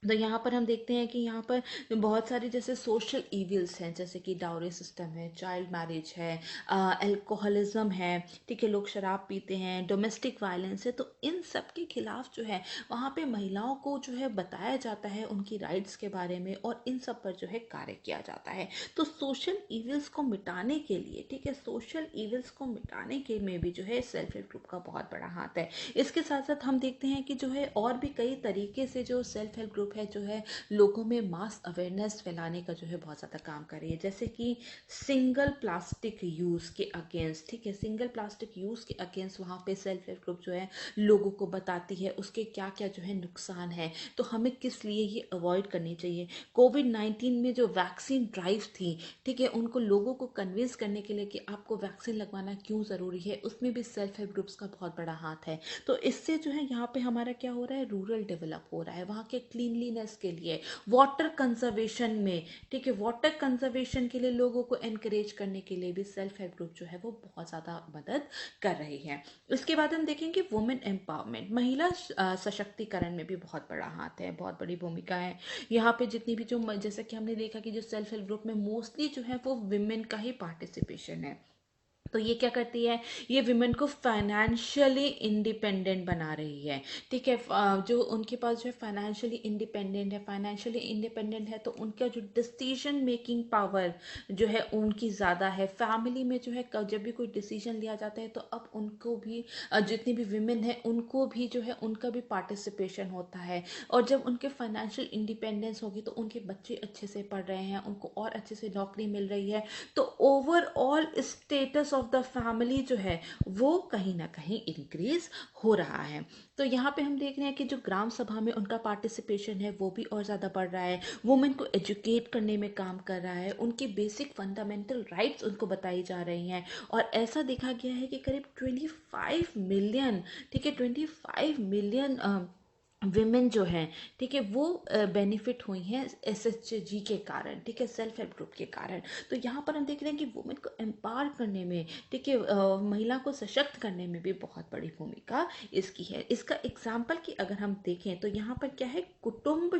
Speaker 2: तो यहाँ पर हम देखते हैं कि यहाँ पर बहुत सारे जैसे सोशल इविल्स हैं, जैसे कि डाउरी सिस्टम है, चाइल्ड मैरिज है, अल्कोहलिज्म है, ठीक है, लोग शराब पीते हैं, डोमेस्टिक वायलेंस है। तो इन सब के खिलाफ जो है वहाँ पे महिलाओं को जो है बताया जाता है उनकी राइट्स के बारे में, और इन सब पर जो है कार्य किया जाता है। तो सोशल इविल्स को मिटाने के लिए, ठीक है, सोशल इविल्स को मिटाने के में भी जो है सेल्फ हेल्प ग्रुप का बहुत बड़ा हाथ है। इसके साथ साथ हम देखते हैं कि जो है और भी कई तरीके से जो सेल्फ हेल्प ग्रुप है जो है लोगों में मास अवेयरनेस फैलाने का जो है बहुत ज़्यादा काम कर रही है। जैसे कि सिंगल प्लास्टिक यूज़ के अगेंस्ट, ठीक है, सिंगल प्लास्टिक यूज़ के अगेंस्ट वहाँ पे सेल्फ हेल्प ग्रुप जो है लोगों को बताती है उसके क्या क्या जो है नुकसान है, तो हमें किस लिए ये अवॉइड करनी चाहिए। कोविड-19 में जो वैक्सीन ड्राइव थी, ठीक है, उनको लोगों को कन्विंस करने के लिए कि आपको वैक्सीन लगवाना क्यों ज़रूरी है, उसमें भी सेल्फ हेल्प ग्रुप्स का बहुत बड़ा हाथ है। तो इससे जो है यहाँ पे हमारा क्या हो रहा है, रूरल डेवलप हो रहा है, वहाँ के क्लीनलीनेस क्लीनलीनेस के लिए, वाटर कंजर्वेशन में, ठीक है, वाटर कंजर्वेशन के लिए लोगों को एनकरेज करने के लिए भी सेल्फ हेल्प ग्रुप जो है वो बहुत ज़्यादा मदद कर रही है। इसके बाद हम देखेंगे वुमेन एम्पावरमेंट, महिला सशक्तिकरण में भी बहुत बड़ा हाथ है, बहुत बड़ी भूमिका है यहाँ पे। जितनी भी जो जैसा कि हमने देखा कि जो सेल्फ हेल्प ग्रुप में मोस्टली जो है वो विमेन का ही पार्टिसिपेशन है। तो ये क्या करती है, ये विमेन को फाइनेंशियली इंडिपेंडेंट बना रही है, ठीक है। जो उनके पास जो है फाइनेंशियली इंडिपेंडेंट है तो उनका जो डिसीजन मेकिंग पावर जो है उनकी ज़्यादा है। फैमिली में जो है जब भी कोई डिसीजन लिया जाता है तो अब उनको भी जितनी भी विमेन है उनको भी जो है उनका भी पार्टिसिपेशन होता है। और जब उनके फाइनेंशियल इंडिपेंडेंस होगी तो उनके बच्चे अच्छे से पढ़ रहे हैं, उनको और अच्छे से नौकरी मिल रही है, तो overall status of the family जो है वो कहीं ना कहीं इंक्रीज हो रहा है। तो यहाँ पे हम देख रहे हैं कि जो ग्राम सभा में उनका पार्टिसिपेशन है वो भी और ज़्यादा बढ़ रहा है, वुमेन को एजुकेट करने में काम कर रहा है, उनकी बेसिक फंडामेंटल राइट्स उनको बताई जा रही हैं। और ऐसा देखा गया है कि करीब 25 मिलियन, ठीक है, 25 मिलियन विमेन जो हैं, ठीक है, वो बेनिफिट हुई हैं एसएचजी के कारण, ठीक है, सेल्फ हेल्प ग्रुप के कारण। तो यहाँ पर हम देख रहे हैं कि वुमेन को एम्पावर करने में, ठीक है, महिला को सशक्त करने में भी बहुत बड़ी भूमिका इसकी है। इसका एग्जाम्पल की अगर हम देखें तो यहाँ पर क्या है, कुटुंब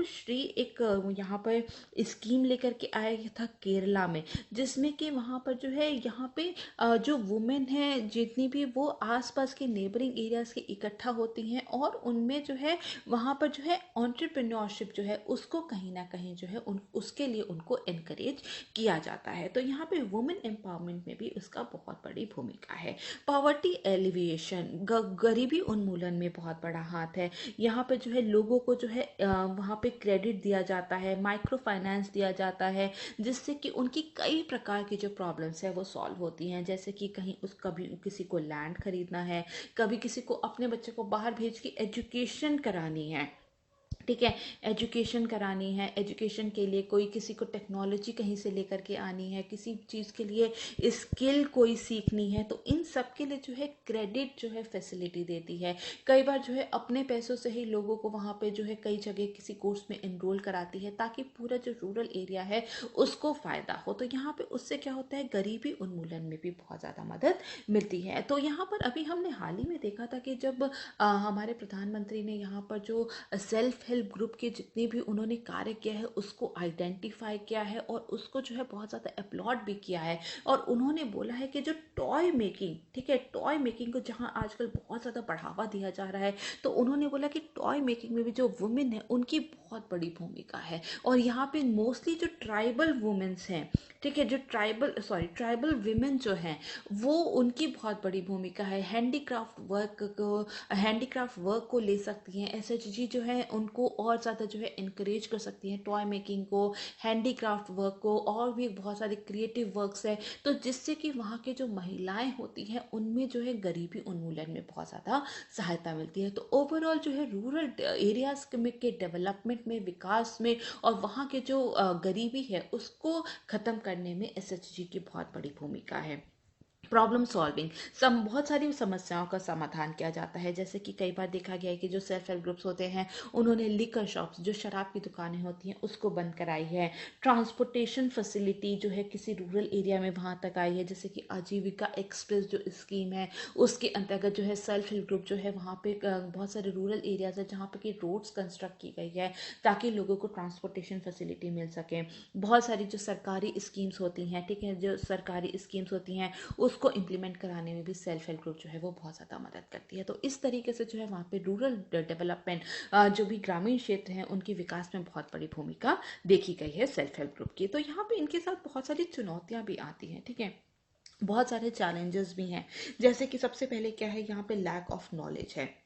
Speaker 2: श्री एक यहाँ पर स्कीम लेकर के आया था केरला में, जिसमें कि वहाँ पर जो है यहाँ पे जो वुमेन है जितनी भी वो आसपास के नेबरिंग एरियाज के इकट्ठा होती हैं और उनमें जो है वहाँ पर जो है एंटरप्रेन्योरशिप जो है उसको कहीं ना कहीं जो है उसके लिए उनको एनकरेज किया जाता है। तो यहाँ पे वुमेन एम्पावरमेंट में भी उसका बहुत बड़ी भूमिका है। पॉवर्टी एलिविएशन, गरीबी उन्मूलन में बहुत बड़ा हाथ है। यहाँ पे जो है लोगों को जो है वहाँ पे क्रेडिट दिया जाता है, माइक्रो फाइनेंस दिया जाता है, जिससे कि उनकी कई प्रकार की जो प्रॉब्लम्स है वो सॉल्व होती हैं। जैसे कि कहीं कभी किसी को लैंड खरीदना है, कभी किसी को अपने बच्चे को बाहर भेज के एजुकेशन करानी है, ठीक है, एजुकेशन करानी है, एजुकेशन के लिए कोई किसी को टेक्नोलॉजी कहीं से लेकर के आनी है, किसी चीज़ के लिए स्किल कोई सीखनी है, तो इन सब के लिए जो है क्रेडिट जो है फैसिलिटी देती है। कई बार जो है अपने पैसों से ही लोगों को वहाँ पे जो है कई जगह किसी कोर्स में एनरोल कराती है ताकि पूरा जो रूरल एरिया है उसको फ़ायदा हो। तो यहाँ पे उससे क्या होता है, गरीबी उन्मूलन में भी बहुत ज़्यादा मदद मिलती है। तो यहाँ पर अभी हमने हाल ही में देखा था कि जब हमारे प्रधानमंत्री ने यहाँ पर जो सेल्फ हेल्प ग्रुप के जितने भी उन्होंने कार्य किया है उसको आइडेंटिफाई किया है और उसको जो है बहुत ज़्यादा अपलॉड भी किया है। और उन्होंने बोला है कि जो टॉय मेकिंग, ठीक है, टॉय मेकिंग को जहाँ आजकल बहुत ज़्यादा बढ़ावा दिया जा रहा है, तो उन्होंने बोला कि टॉय मेकिंग में भी जो वुमेन है उनकी बहुत बड़ी भूमिका है। और यहाँ पे मोस्टली जो ट्राइबल वुमेन्स हैं, ठीक है, जो ट्राइबल विमेन जो हैं वो उनकी बहुत बड़ी भूमिका है। हैंडीक्राफ्ट वर्क को ले सकती हैं, एसएचजी जो है उनको और ज़्यादा जो है इनकरेज कर सकती हैं टॉय मेकिंग को, हैंडीक्राफ्ट वर्क को, और भी बहुत सारे क्रिएटिव वर्क्स है, तो जिससे कि वहाँ के जो महिलाएं होती हैं उनमें जो है गरीबी उन्मूलन में बहुत ज़्यादा सहायता मिलती है। तो ओवरऑल जो है रूरल एरियाज के डेवलपमेंट में, विकास में, और वहाँ के जो गरीबी है उसको ख़त्म करने में एसएचजी की बहुत बड़ी भूमिका है। प्रॉब्लम सॉल्विंग, बहुत सारी समस्याओं का समाधान किया जाता है। जैसे कि कई बार देखा गया है कि जो सेल्फ हेल्प ग्रुप्स होते हैं उन्होंने लिकर शॉप्स, जो शराब की दुकानें होती हैं, उसको बंद कराई है। ट्रांसपोर्टेशन फैसिलिटी जो है किसी रूरल एरिया में वहाँ तक आई है, जैसे कि आजीविका एक्सप्रेस जो स्कीम है उसके अंतर्गत जो है सेल्फ हेल्प ग्रुप जो है वहाँ पे बहुत सारे रूरल एरियाज है जहाँ पे कि रोड्स कंस्ट्रक्ट की गई है ताकि लोगों को ट्रांसपोर्टेशन फैसिलिटी मिल सके। बहुत सारी जो सरकारी स्कीम्स होती हैं, ठीक है, जो सरकारी स्कीम्स होती हैं उसको इम्प्लीमेंट कराने में भी सेल्फ हेल्प ग्रुप जो है वो बहुत ज़्यादा मदद करती है। तो इस तरीके से जो है वहाँ पे रूरल डेवलपमेंट, जो भी ग्रामीण क्षेत्र हैं उनके विकास में बहुत बड़ी भूमिका देखी गई है सेल्फ हेल्प ग्रुप की। तो यहाँ पे इनके साथ बहुत सारी चुनौतियाँ भी आती हैं, ठीक है, बहुत सारे चैलेंजेस भी हैं। जैसे कि सबसे पहले क्या है, यहाँ पे लैक ऑफ नॉलेज है,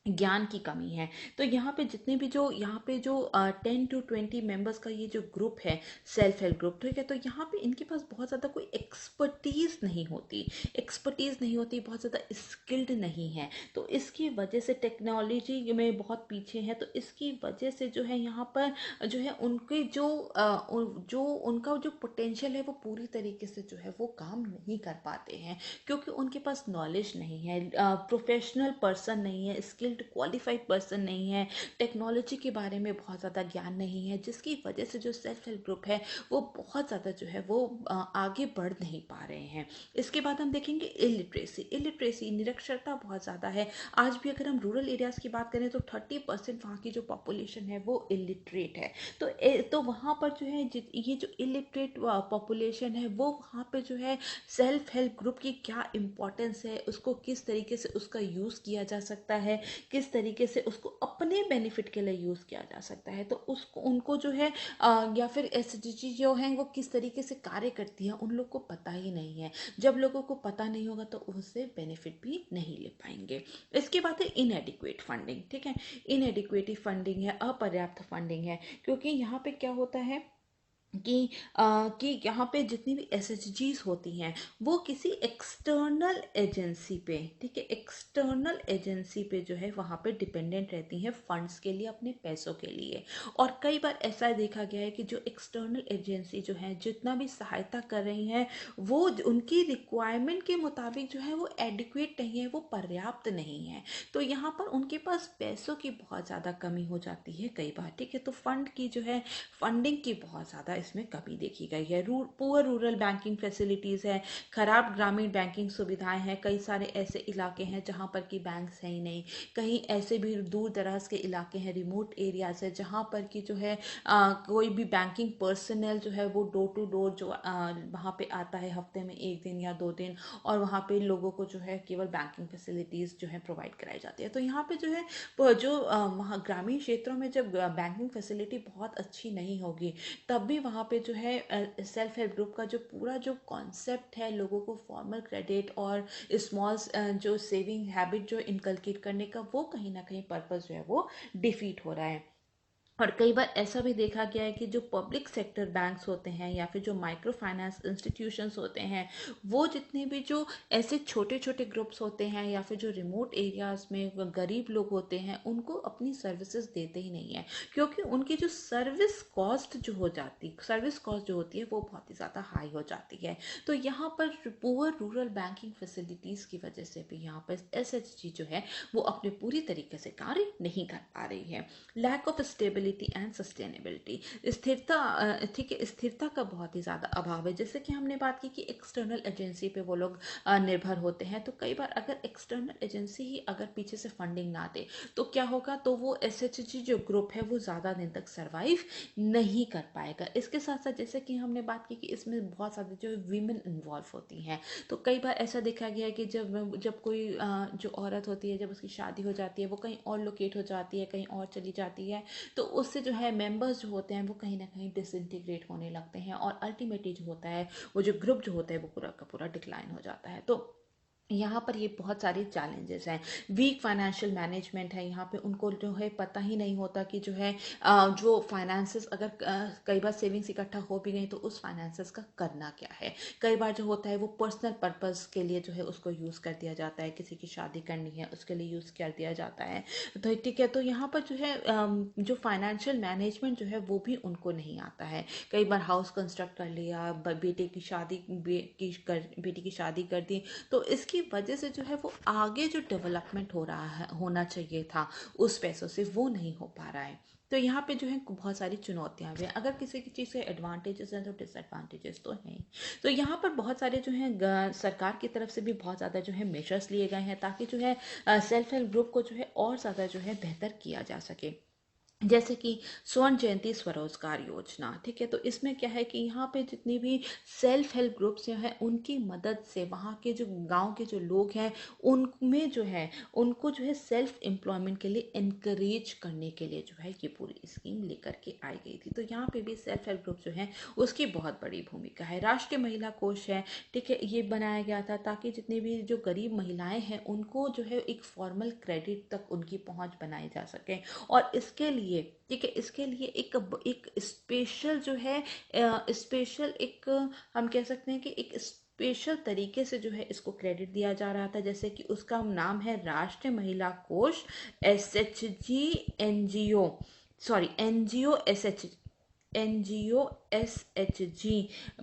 Speaker 2: ज्ञान की कमी है। तो यहाँ पे जितने भी जो यहाँ पे जो 10 to 20 मेंबर्स का ये जो ग्रुप है सेल्फ हेल्प ग्रुप, ठीक है, तो यहाँ पे इनके पास बहुत ज़्यादा कोई एक्सपर्टीज़ नहीं होती, बहुत ज़्यादा स्किल्ड नहीं है। तो इसकी वजह से टेक्नोलॉजी में बहुत पीछे है, तो इसकी वजह से जो है यहाँ पर जो है उनके जो उनका जो पोटेंशियल है वो पूरी तरीके से जो है वो काम नहीं कर पाते हैं, क्योंकि उनके पास नॉलेज नहीं है, प्रोफेशनल पर्सन नहीं है, स्किल स्किल्ड क्वालिफाइड पर्सन नहीं है, टेक्नोलॉजी के बारे में बहुत ज़्यादा ज्ञान नहीं है, जिसकी वजह से जो सेल्फ हेल्प ग्रुप है वो बहुत ज़्यादा जो है वो आगे बढ़ नहीं पा रहे हैं। इसके बाद हम देखेंगे इलिटरेसी निरक्षरता बहुत ज़्यादा है। आज भी अगर हम रूरल एरियाज़ की बात करें तो 30% वहाँ की जो पॉपुलेशन है वो इलिटरेट है। तो वहाँ पर जो है ये जो इलिटरेट पॉपुलेशन है वो वहाँ पे जो है सेल्फ हेल्प ग्रुप की क्या इम्पोर्टेंस है, उसको किस तरीके से उसका यूज़ किया जा सकता है, किस तरीके से उसको अपने बेनिफिट के लिए यूज़ किया जा सकता है, तो उसको उनको जो है या फिर एसडीजी जो है वो किस तरीके से कार्य करती है उन लोग को पता ही नहीं है। जब लोगों को पता नहीं होगा तो उससे बेनिफिट भी नहीं ले पाएंगे। इसके बाद है इनएडिक्वेट फंडिंग। ठीक है, इनएडिक्वेट फंडिंग है, अपर्याप्त फंडिंग है, क्योंकि यहाँ पे क्या होता है कि यहाँ पे जितनी भी एसएचजीज होती हैं वो किसी एक्सटर्नल एजेंसी पे, ठीक है, एक्सटर्नल एजेंसी पे जो है वहाँ पे डिपेंडेंट रहती हैं फंड्स के लिए, अपने पैसों के लिए। और कई बार ऐसा देखा गया है कि जो एक्सटर्नल एजेंसी जो है जितना भी सहायता कर रही हैं वो उनकी रिक्वायरमेंट के मुताबिक जो है वो एडिक्वेट नहीं है, वो पर्याप्त नहीं है। तो यहाँ पर उनके पास पैसों की बहुत ज़्यादा कमी हो जाती है कई बार। ठीक है, तो फंड की जो है फंडिंग की बहुत ज़्यादा इसमें कमी देखी गई है। पुअर रूरल बैंकिंग फैसिलिटीज़ है, खराब ग्रामीण बैंकिंग सुविधाएं हैं। कई सारे ऐसे इलाके हैं जहां पर कि बैंक्स हैं ही नहीं, कहीं ऐसे भी दूर दराज के इलाके हैं, रिमोट एरियाज है जहां पर कि जो है कोई भी बैंकिंग पर्सनल जो है वो डोर टू डोर जो वहाँ पे आता है हफ्ते में 1 दिन या 2 दिन, और वहाँ पे लोगों को जो है केवल बैंकिंग फैसिलिटीज़ जो है प्रोवाइड कराई जाती है। तो यहाँ पे जो है जो ग्रामीण क्षेत्रों में जब बैंकिंग फैसिलिटी बहुत अच्छी नहीं होगी तब भी वहाँ पे जो है सेल्फ हेल्प ग्रुप का जो पूरा जो कॉन्सेप्ट है लोगों को फॉर्मल क्रेडिट और स्मॉल जो सेविंग हैबिट जो इनकलकेट करने का, वो कहीं ना कहीं पर्पस जो है वो डिफीट हो रहा है। और कई बार ऐसा भी देखा गया है कि जो पब्लिक सेक्टर बैंक्स होते हैं या फिर जो माइक्रो फाइनेंस इंस्टीट्यूशंस होते हैं वो जितने भी जो ऐसे छोटे छोटे ग्रुप्स होते हैं या फिर जो रिमोट एरियाज में गरीब लोग होते हैं उनको अपनी सर्विसेज देते ही नहीं है, क्योंकि उनकी जो सर्विस कॉस्ट जो होती है वो बहुत ही ज़्यादा हाई हो जाती है। तो यहाँ पर पुअर रूरल बैंकिंग फैसिलिटीज़ की वजह से भी यहाँ पर एसएचजी जो है वो अपने पूरी तरीके से कार्य नहीं कर पा रही है। Lack of stability and sustainability, स्थिरता, ठीक है, स्थिरता का बहुत ही ज़्यादा अभाव है। जैसे कि हमने बात की कि एक्सटर्नल एजेंसी पे वो लोग निर्भर होते हैं, तो कई बार अगर एक्सटर्नल एजेंसी ही अगर पीछे से फंडिंग ना दे तो क्या होगा, तो वो एसएचजी जो ग्रुप है वो ज़्यादा दिन तक सर्वाइव नहीं कर पाएगा। इसके साथ साथ जैसे कि हमने बात की कि इसमें बहुत सारी जो वीमेन इन्वॉल्व होती हैं, तो कई बार ऐसा देखा गया है कि जब जब कोई जो औरत होती है जब उसकी शादी हो जाती है वो कहीं और लोकेट हो जाती है, कहीं और चली जाती है, तो उससे जो है मेंबर्स जो होते हैं वो कहीं ना कहीं डिसइंटीग्रेट होने लगते हैं और अल्टीमेटली जो होता है वो जो ग्रुप जो होता है वो पूरा का पूरा डिक्लाइन हो जाता है। तो यहाँ पर ये बहुत सारे चैलेंजेस हैं। वीक फाइनेंशियल मैनेजमेंट है, यहाँ पे उनको जो है पता ही नहीं होता कि जो है जो फाइनेंसेस अगर कई बार सेविंग्स इकट्ठा हो भी गई तो उस फाइनेंसेस का करना क्या है। कई बार जो होता है वो पर्सनल पर्पस के लिए जो है उसको यूज़ कर दिया जाता है, किसी की शादी करनी है उसके लिए यूज़ कर दिया जाता है। तो ठीक है, तो यहाँ पर जो है जो फाइनेंशियल मैनेजमेंट जो है वो भी उनको नहीं आता है। कई बार हाउस कंस्ट्रक्ट कर लिया, बेटी की शादी कर दी, तो इसकी वजह से जो है वो आगे जो डेवलपमेंट हो रहा है, होना चाहिए था उस पैसों से, वो नहीं हो पा रहा है। तो यहाँ पे जो है बहुत सारी चुनौतियां भी हैं। अगर किसी की चीज़ के एडवांटेजेस हैं तो डिसएडवांटेजेस तो हैं। तो यहाँ पर बहुत सारे जो है सरकार की तरफ से भी बहुत ज़्यादा जो है मेजर्स लिए गए हैं ताकि जो है सेल्फ हेल्प ग्रुप को जो है और ज़्यादा जो है बेहतर किया जा सके। जैसे कि स्वर्ण जयंती स्वरोजगार योजना, ठीक है, तो इसमें क्या है कि यहाँ पे जितनी भी सेल्फ हेल्प ग्रुप्स हैं उनकी मदद से वहाँ के जो गांव के जो लोग हैं उनमें जो है उनको जो है सेल्फ एम्प्लॉयमेंट के लिए इनकरेज करने के लिए जो है ये पूरी स्कीम लेकर के आई गई थी। तो यहाँ पे भी सेल्फ हेल्प ग्रुप जो है उसकी बहुत बड़ी भूमिका है। राष्ट्रीय महिला कोष है, ठीक है, ये बनाया गया था ताकि जितनी भी जो गरीब महिलाएं हैं उनको जो है एक फॉर्मल क्रेडिट तक उनकी पहुँच बनाई जा सके। और इसके लिए, ठीक है, इसके लिए एक स्पेशल जो है स्पेशल एक हम कह सकते हैं कि एक स्पेशल तरीके से जो है इसको क्रेडिट दिया जा रहा था। जैसे कि उसका नाम है राष्ट्रीय महिला कोष, SHG NGO, sorry NGO SH NGO SHG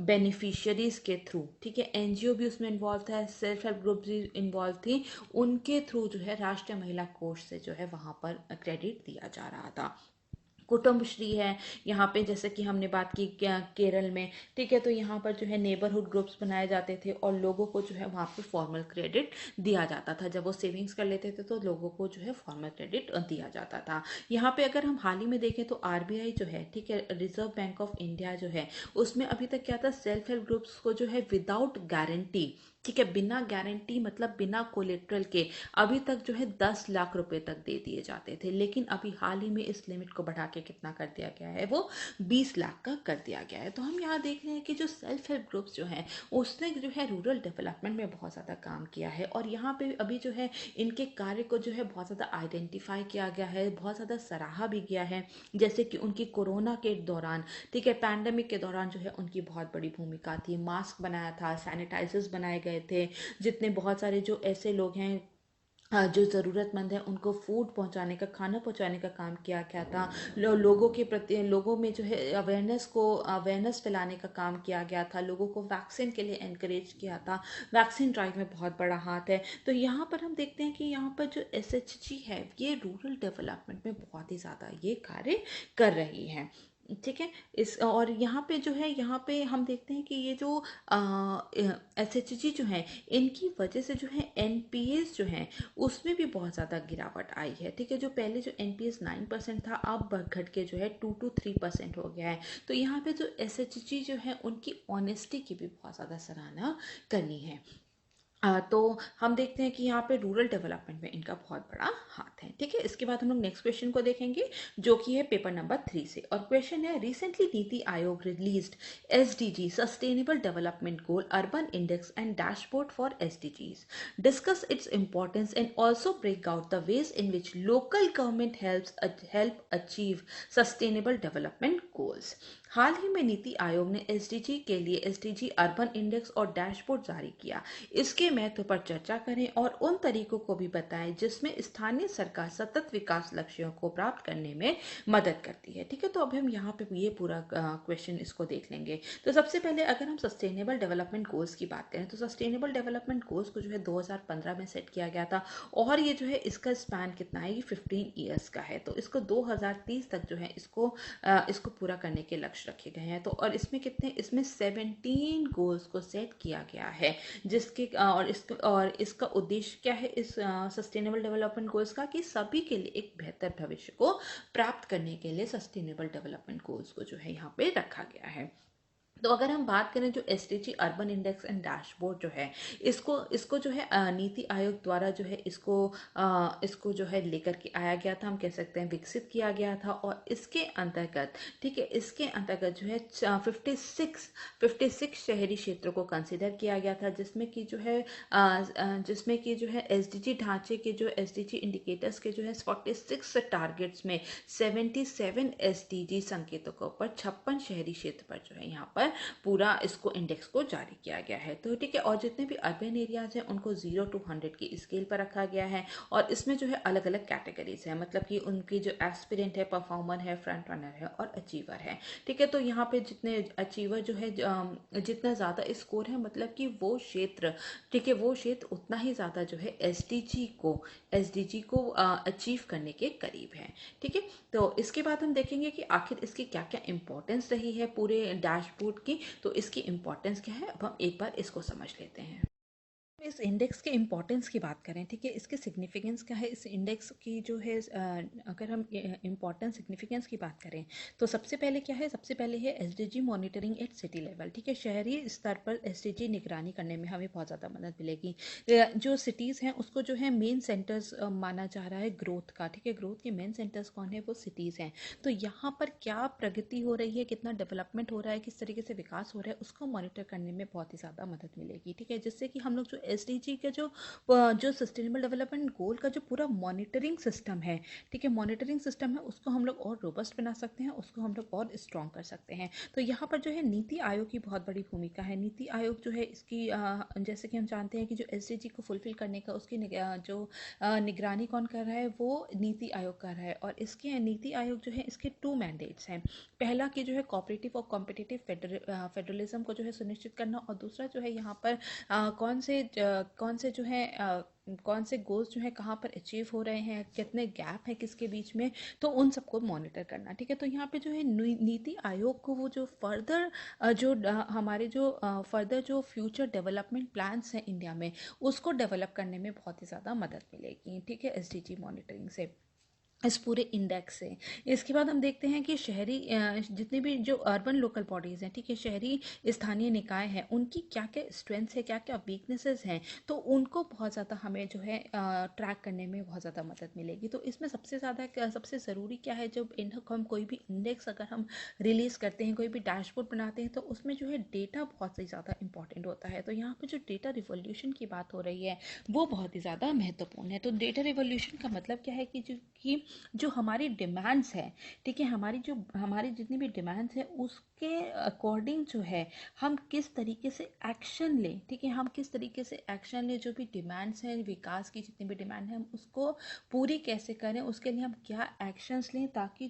Speaker 2: beneficiaries के थ्रू, ठीक है, NGO भी उसमें इन्वॉल्व था, सेल्फ हेल्प ग्रुप भी इन्वॉल्व थी, उनके थ्रू जो है राष्ट्रीय महिला कोष से जो है वहाँ पर क्रेडिट दिया जा रहा था। कुटुंबश्री है यहाँ पे, जैसे कि हमने बात की केरल में, ठीक है, तो यहाँ पर जो है नेबरहुड ग्रुप्स बनाए जाते थे और लोगों को जो है वहाँ पे फॉर्मल क्रेडिट दिया जाता था। जब वो सेविंग्स कर लेते थे तो लोगों को जो है फॉर्मल क्रेडिट दिया जाता था। यहाँ पे अगर हम हाल ही में देखें तो RBI जो है, ठीक है, रिजर्व बैंक ऑफ इंडिया जो है, उसमें अभी तक क्या था, सेल्फ हेल्प ग्रुप्स को जो है विदाउट गारंटी, ठीक है, बिना गारंटी मतलब बिना कोलेट्रल के अभी तक जो है 10 लाख रुपए तक दे दिए जाते थे। लेकिन अभी हाल ही में इस लिमिट को बढ़ा के कितना कर दिया गया है, वो 20 लाख का कर दिया गया है। तो हम यहाँ देख रहे हैं कि जो सेल्फ हेल्प ग्रुप्स जो हैं उसने जो है रूरल डेवलपमेंट में बहुत ज़्यादा काम किया है, और यहाँ पे अभी जो है इनके कार्य को जो है बहुत ज़्यादा आइडेंटिफाई किया गया है, बहुत ज़्यादा सराहा भी गया है। जैसे कि उनकी कोरोना के दौरान, ठीक है, पैंडेमिक के दौरान जो है उनकी बहुत बड़ी भूमिका थी। मास्क बनाया था, सैनिटाइजर्स बनाए गए थे, जितने बहुत सारे जो ऐसे लोग हैं जो ज़रूरतमंद है उनको फूड पहुंचाने का, खाना पहुंचाने का काम किया गया था। लोगों के प्रति, लोगों में जो है अवेयरनेस फैलाने का काम किया गया था, लोगों को वैक्सीन के लिए एनकरेज किया था। वैक्सीन ड्राइव में बहुत बड़ा हाथ है। तो यहाँ पर हम देखते हैं कि यहाँ पर जो SHG है ये रूरल डेवलपमेंट में बहुत ही ज़्यादा ये कार्य कर रही है, ठीक है। इस और यहाँ पे जो है, यहाँ पे हम देखते हैं कि ये जो SHG जो है इनकी वजह से जो है NPS जो है उसमें भी बहुत ज़्यादा गिरावट आई है, ठीक है। जो पहले जो NPS 9% था, अब घट के जो है 2 to 3% हो गया है। तो यहाँ पे जो SHG जो है उनकी ऑनेस्टी की भी बहुत ज़्यादा सराहना करनी है। तो हम देखते हैं कि यहाँ पे रूरल डेवलपमेंट में इनका बहुत बड़ा हाथ है, ठीक है। इसके बाद हम लोग नेक्स्ट क्वेश्चन को देखेंगे जो कि है पेपर नंबर 3 से, और क्वेश्चन है, recently NITI Aayog released SDG sustainable development goal urban index and dashboard for SDGs, discuss its importance and also break out the ways in which local government help achieve sustainable development goals. हाल ही में नीति आयोग ने SDG के लिए SDG urban index और dashboard जारी किया। इसके महत्व पर चर्चा करें और उन तरीकों को भी बताएं जिसमें स्थानीय सरकार सतत विकास लक्ष्यों को प्राप्त करने में मदद करती है, ठीक है। तो अब हम यहाँ पे ये पूरा क्वेश्चन इसको देख लेंगे। तो सबसे पहले अगर हम सस्टेनेबल डेवलपमेंट गोल्स की बात करें तो सस्टेनेबल डेवलपमेंट गोल्स को जो है 2015 में सेट किया गया था, और ये जो है इसका स्पैन कितना है, ये 15 ईयर्स का है। तो इसको 2030 तक जो है इसको पूरा करने के लक्ष्य रखे गए हैं। तो और इसमें कितने, इसमें 17 गोल्स को सेट किया गया है, जिसके और इसका उद्देश्य क्या है इस सस्टेनेबल डेवलपमेंट गोल्स का, कि सभी के लिए एक बेहतर भविष्य को प्राप्त करने के लिए सस्टेनेबल डेवलपमेंट गोल्स को जो है यहाँ पे रखा गया है। तो अगर हम बात करें जो SDG urban index and dashboard जो है, इसको जो है नीति आयोग द्वारा जो है इसको जो है लेकर के आया गया था, हम कह सकते हैं विकसित किया गया था। और इसके अंतर्गत, ठीक है, इसके अंतर्गत जो है 56 शहरी क्षेत्रों को कंसिडर किया गया था, जिसमें कि जो है SDG ढांचे के जो SDG इंडिकेटर्स के जो है 46 टारगेट्स में 77 SDG संकेतों के ऊपर 56 शहरी क्षेत्र पर जो है यहाँ पर पूरा इसको इंडेक्स को जारी किया गया है। तो ठीक है, और जितने भी अर्बन एरियाज हैं उनको 0 to 100 की स्केल पर रखा गया है, और इसमें जो है अलग अलग कैटेगरीज है, मतलब कि उनकी जो एस्पिरेंट है, परफॉर्मर है, फ्रंट रनर है और अचीवर है, ठीक है। तो यहाँ पे जितने अचीवर जो है जितना ज़्यादा स्कोर है, मतलब कि वो क्षेत्र, ठीक है, वो क्षेत्र उतना ही ज़्यादा जो है SDG को अचीव करने के करीब है, ठीक है। तो इसके बाद हम देखेंगे कि आखिर इसकी क्या क्या इंपॉर्टेंस रही है पूरे डैशबोर्ड की। तो इसकी इंपॉर्टेंस क्या है, अब हम एक बार इसको समझ लेते हैं। इस इंडेक्स के इम्पॉर्टेंस की बात करें, ठीक है, इसके सिग्निफिकेंस क्या है, इस इंडेक्स की जो है अगर हम इम्पॉर्टेंस सिग्निफिकेंस की बात करें तो सबसे पहले क्या है, सबसे पहले है SDG monitoring at city level, ठीक है। शहरी स्तर पर SDG निगरानी करने में हमें बहुत ज़्यादा मदद मिलेगी। जो सिटीज़ हैं उसको जो है मेन सेंटर्स माना जा रहा है ग्रोथ का, ठीक है। ग्रोथ के मेन सेंटर्स कौन है, वो सिटीज़ हैं। तो यहाँ पर क्या प्रगति हो रही है, कितना डेवलपमेंट हो रहा है, किस तरीके से विकास हो रहा है, उसको मॉनिटर करने में बहुत ही ज़्यादा मदद मिलेगी, ठीक है। जिससे कि हम लोग जो एसडीजी का जो सस्टेनेबल डेवलपमेंट गोल का जो पूरा मॉनिटरिंग सिस्टम है, ठीक है, मॉनिटरिंग सिस्टम है, उसको हम लोग और रोबस्ट बना सकते हैं, उसको हम लोग और स्ट्रॉन्ग कर सकते हैं। तो यहाँ पर जो है नीति आयोग की बहुत बड़ी भूमिका है। नीति आयोग जो है इसकी जैसे कि हम जानते हैं कि जो एसडीजी को फुलफिल करने का उसकी निगरानी कौन कर रहा है, वो नीति आयोग कर रहा है। और इसके नीति आयोग जो है इसके 2 मैंडेट्स हैं। पहला कि जो है कोऑपरेटिव और कॉम्पिटिटिव फेडरलिज्म को जो है सुनिश्चित करना, और दूसरा जो है यहाँ पर कौन से गोल्स जो है कहाँ पर अचीव हो रहे हैं, कितने गैप है किसके बीच में, तो उन सबको मॉनिटर करना, ठीक है। तो यहाँ पे जो है नीति आयोग को वो जो फर्दर फर्दर जो फ्यूचर डेवलपमेंट प्लान्स हैं इंडिया में, उसको डेवलप करने में बहुत ही ज़्यादा मदद मिलेगी, ठीक है, एसडीजी मॉनिटरिंग से, इस पूरे इंडेक्स से। इसके बाद हम देखते हैं कि शहरी जितने भी जो अर्बन लोकल बॉडीज़ हैं, ठीक है, शहरी स्थानीय निकाय हैं, उनकी क्या क्या स्ट्रेंथ्स है, क्या क्या वीकनेसेस हैं, तो उनको बहुत ज़्यादा हमें जो है ट्रैक करने में बहुत ज़्यादा मदद मिलेगी। तो इसमें सबसे ज़रूरी क्या है, जब हम कोई भी इंडेक्स अगर हम रिलीज़ करते हैं, कोई भी डैशबोर्ड बनाते हैं, तो उसमें जो है डेटा बहुत ही ज़्यादा इंपॉर्टेंट होता है। तो यहाँ पर जो डेटा रिवॉल्यूशन की बात हो रही है वो बहुत ही ज़्यादा महत्वपूर्ण है। तो डेटा रिवॉल्यूशन का मतलब क्या है कि जो हमारी डिमांड्स है, ठीक है, हमारी जितनी भी डिमांड्स है उसके अकॉर्डिंग जो है हम किस तरीके से एक्शन लें, ठीक है, हम किस तरीके से एक्शन लें, जो भी डिमांड्स हैं, विकास की जितनी भी डिमांड है, हम उसको पूरी कैसे करें, उसके लिए हम क्या एक्शंस लें, ताकि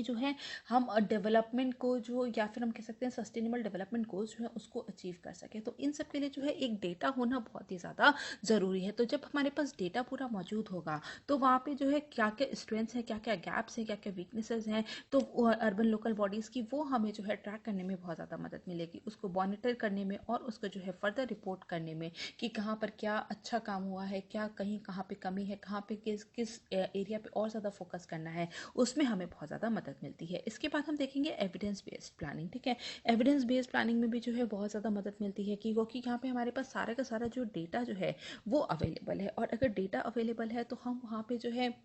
Speaker 2: जो है हम डेवलपमेंट को जो, या फिर हम कह सकते हैं सस्टेनेबल डेवलपमेंट गोल्स जो है उसको अचीव कर सके। तो इन सब के लिए जो है एक डेटा होना बहुत ही ज़्यादा ज़रूरी है। तो जब हमारे पास डेटा पूरा मौजूद होगा तो वहाँ पे जो है क्या क्या स्ट्रेंथ्स हैं, क्या क्या गैप्स हैं, क्या क्या वीकनेसेस हैं, तो अर्बन लोकल बॉडीज़ की वो हमें जो है ट्रैक करने में बहुत ज़्यादा मदद मिलेगी, उसको मॉनिटर करने में और उसको जो है फर्दर रिपोर्ट करने में कि कहाँ पर क्या अच्छा काम हुआ है, क्या कहीं कहाँ पे कमी है, कहाँ पे किस एरिया पे और ज़्यादा फोकस करना है, उसमें हमें बहुत ज़्यादा मदद मिलती है। इसके बाद हम देखेंगे एविडेंस बेस्ड प्लानिंग, ठीक है। एविडेंस बेस्ड प्लानिंग में भी जो है बहुत ज़्यादा मदद मिलती है क्योंकि यहाँ पे हमारे पास सारा का सारा जो डेटा जो है वो अवेलेबल है, और अगर डेटा अवेलेबल है तो हम वहाँ पे जो है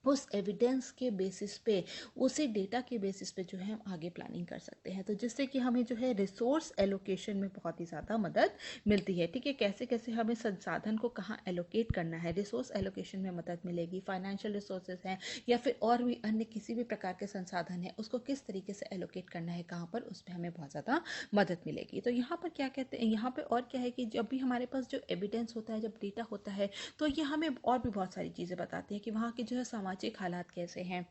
Speaker 2: उस एविडेंस के बेसिस पे, उसी डेटा के बेसिस पे जो है हम आगे प्लानिंग कर सकते हैं। तो जिससे कि हमें जो है रिसोर्स एलोकेशन में बहुत ही ज़्यादा मदद मिलती है, ठीक है। कैसे कैसे हमें संसाधन को कहाँ एलोकेट करना है, रिसोर्स एलोकेशन में मदद मिलेगी। फाइनेंशियल रिसोर्सेज हैं या फिर और भी अन्य किसी भी प्रकार के संसाधन है, उसको किस तरीके से एलोकेट करना है, कहाँ पर, उस पर हमें बहुत ज़्यादा मदद मिलेगी। तो यहाँ पर क्या कहते हैं, यहाँ पर और क्या है कि जब भी हमारे पास जो एविडेंस होता है, जब डेटा होता है, तो ये हमें और भी बहुत सारी चीज़ें बताती है कि वहाँ की जो है सामाजिक हालात कैसे हैं,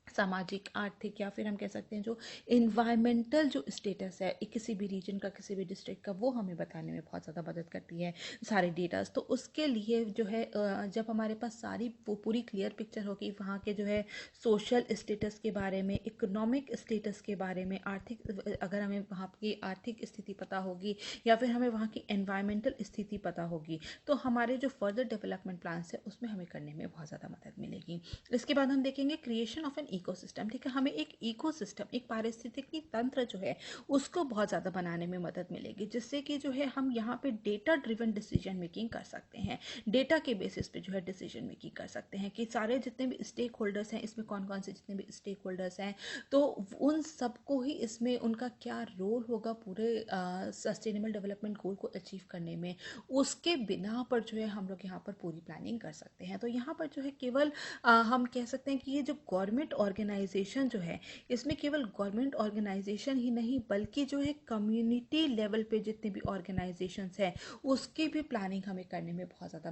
Speaker 2: सामाजिक, आर्थिक, या फिर हम कह सकते हैं जो इन्वायरमेंटल जो स्टेटस है किसी भी रीजन का, किसी भी डिस्ट्रिक्ट का, वो हमें बताने में बहुत ज़्यादा मदद करती है सारे डेटास। तो उसके लिए जो है जब हमारे पास सारी वो पूरी क्लियर पिक्चर होगी वहाँ के जो है सोशल स्टेटस के बारे में, इकोनॉमिक स्टेटस के बारे में, आर्थिक, अगर हमें वहाँ की आर्थिक स्थिति पता होगी या फिर हमें वहाँ की एनवायरमेंटल स्थिति पता होगी, तो हमारे जो फर्दर डेवलपमेंट प्लान्स है उसमें हमें करने में बहुत ज़्यादा मदद मिलेगी। इसके बाद हम देखेंगे क्रिएशन ऑफ एन इकोसिस्टम, ठीक है। हमें एक इकोसिस्टम, एक पारिस्थितिकी तंत्र जो है उसको बहुत ज़्यादा बनाने में मदद मिलेगी, जिससे कि जो है हम यहाँ पे डेटा ड्रिवन डिसीजन मेकिंग कर सकते हैं। डेटा के बेसिस पे जो है डिसीजन मेकिंग कर सकते हैं कि सारे जितने भी स्टेक होल्डर्स हैं, इसमें कौन कौन से जितने भी स्टेक होल्डर्स हैं, तो उन सबको ही इसमें उनका क्या रोल होगा पूरे सस्टेनेबल डेवलपमेंट गोल को अचीव करने में, उसके बिना पर जो है हम लोग यहाँ पर पूरी प्लानिंग कर सकते हैं। तो यहाँ पर जो है केवल हम कह सकते हैं कि ये जो गवर्नमेंट ऑर्गेनाइजेशन जो है, इसमें केवल गवर्नमेंट ऑर्गेनाइजेशन ही नहीं बल्कि जो है कम्युनिटी लेवल पे जितने भी ऑर्गेनाइजेशंस हैं उसकी भी प्लानिंग हमें करने में बहुत ज़्यादा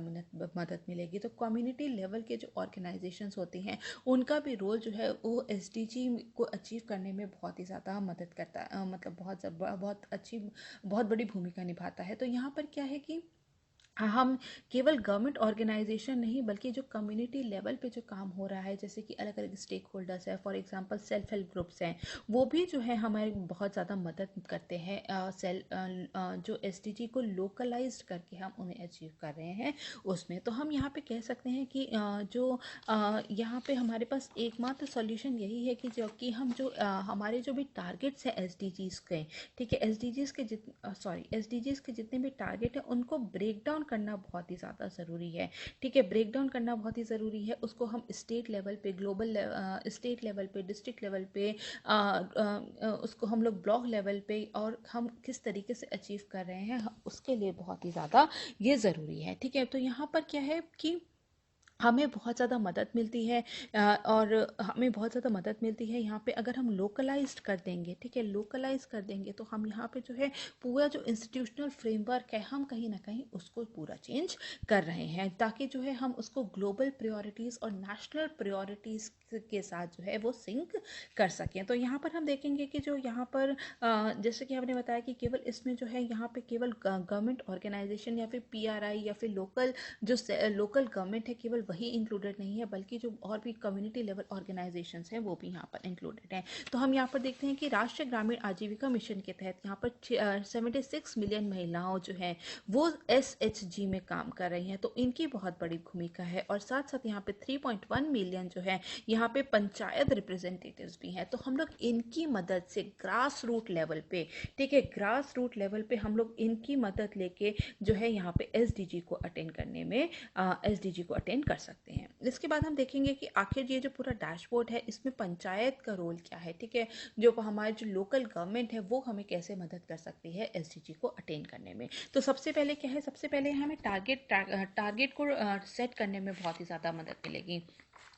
Speaker 2: मदद मिलेगी। तो कम्युनिटी लेवल के जो ऑर्गेनाइजेशंस होते हैं उनका भी रोल जो है वो एसडीजी को अचीव करने में बहुत ही ज़्यादा मदद करता है, मतलब बहुत बड़ी भूमिका निभाता है। तो यहाँ पर क्या है कि हम केवल गवर्नमेंट ऑर्गेनाइजेशन नहीं बल्कि जो कम्युनिटी लेवल पे जो काम हो रहा है, जैसे कि अलग अलग स्टेक होल्डर्स है, for example self help groups हैं, वो भी जो है हमारी बहुत ज़्यादा मदद करते हैं जो एसडीजी को लोकलाइज्ड करके हम उन्हें अचीव कर रहे हैं उसमें। तो हम यहाँ पे कह सकते हैं कि यहाँ पे हमारे पास एकमात्र सॉल्यूशन यही है कि हम हमारे जो भी टारगेट्स हैं एसडीजीज़ के, ठीक है, एसडीजीज़ के जितने भी टारगेट हैं उनको ब्रेक डाउन करना बहुत ही ज़्यादा ज़रूरी है। ठीक है, ब्रेक डाउन करना बहुत ही ज़रूरी है। उसको हम स्टेट लेवल पे, स्टेट लेवल पे, डिस्ट्रिक्ट लेवल पे, उसको हम लोग ब्लॉक लेवल पे, और हम किस तरीके से अचीव कर रहे हैं उसके लिए बहुत ही ज़्यादा ये ज़रूरी है। ठीक है, तो यहाँ पर क्या है कि हमें बहुत ज़्यादा मदद मिलती है, और हमें बहुत ज़्यादा मदद मिलती है यहाँ पे अगर हम लोकलाइज्ड कर देंगे। ठीक है, लोकलाइज कर देंगे तो हम यहाँ पे जो है पूरा जो इंस्टीट्यूशनल फ्रेमवर्क है हम कहीं ना कहीं उसको पूरा चेंज कर रहे हैं, ताकि जो है हम उसको ग्लोबल प्रायोरिटीज़ और नेशनल प्रायोरिटीज़ के साथ जो है वो सिंक कर सकें। तो यहाँ पर हम देखेंगे कि जो यहाँ पर जैसे कि हमने बताया कि केवल इसमें जो है यहाँ पे केवल गवर्नमेंट ऑर्गेनाइजेशन या फिर पीआरआई या फिर जो लोकल गवर्नमेंट है केवल वही इंक्लूडेड नहीं है, बल्कि जो और भी कम्युनिटी लेवल ऑर्गेनाइजेशंस हैं वो भी यहाँ पर इंक्लूडेड हैं। तो हम यहाँ पर देखते हैं कि राष्ट्रीय ग्रामीण आजीविका मिशन के तहत यहाँ पर 76 मिलियन महिलाओं जो हैं वो SHG में काम कर रही हैं, तो इनकी बहुत बड़ी भूमिका है। और साथ साथ यहाँ पे 3.1 मिलियन जो है यहाँ पे पंचायत रिप्रेजेंटेटिव्स भी हैं। तो हम लोग इनकी मदद से ग्रास रूट लेवल पे, ठीक है, ग्रास रूट लेवल पे हम लोग इनकी मदद लेके जो है यहाँ पे SDG को अटेंड करने में SDG को अटेंड कर सकते हैं। इसके बाद हम देखेंगे कि आखिर ये जो पूरा डैशबोर्ड है इसमें पंचायत का रोल क्या है। ठीक है, जो हमारे जो लोकल गवर्नमेंट है वो हमें कैसे मदद कर सकती है SDG को अटेंड करने में। तो सबसे पहले क्या है, सबसे पहले हमें टारगेट को सेट करने में बहुत ही ज़्यादा मदद मिलेगी।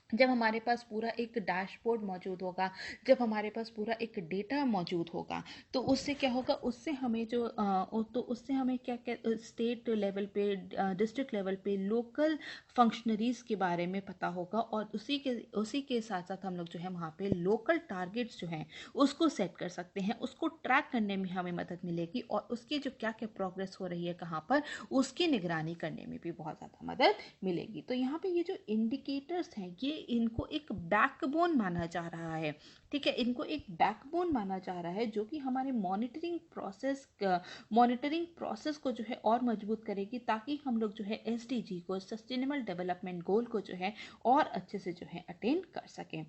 Speaker 2: जब हमारे पास पूरा एक डैशबोर्ड मौजूद होगा, जब हमारे पास पूरा एक डेटा मौजूद होगा, तो उससे क्या होगा, उससे हमें जो तो उससे हमें क्या क्या स्टेट लेवल पे, डिस्ट्रिक्ट लेवल पे लोकल फंक्शनरीज के बारे में पता होगा, और उसी के साथ साथ हम लोग जो है वहाँ पे लोकल टारगेट्स जो हैं उसको सेट कर सकते हैं, उसको ट्रैक करने में हमें मदद मिलेगी, और उसकी जो क्या क्या प्रोग्रेस हो रही है कहाँ पर, उसकी निगरानी करने में भी बहुत ज़्यादा मदद मिलेगी। तो यहाँ पे ये जो इंडिकेटर्स हैं ये इनको एक बैकबोन माना जा रहा है। ठीक है, इनको एक बैकबोन माना जा रहा है जो कि हमारे मॉनिटरिंग प्रोसेस को जो है और मजबूत करेगी, ताकि हम लोग जो है SDG को, सस्टेनेबल डेवलपमेंट गोल को जो है और अच्छे से जो है अटेंड कर सकें।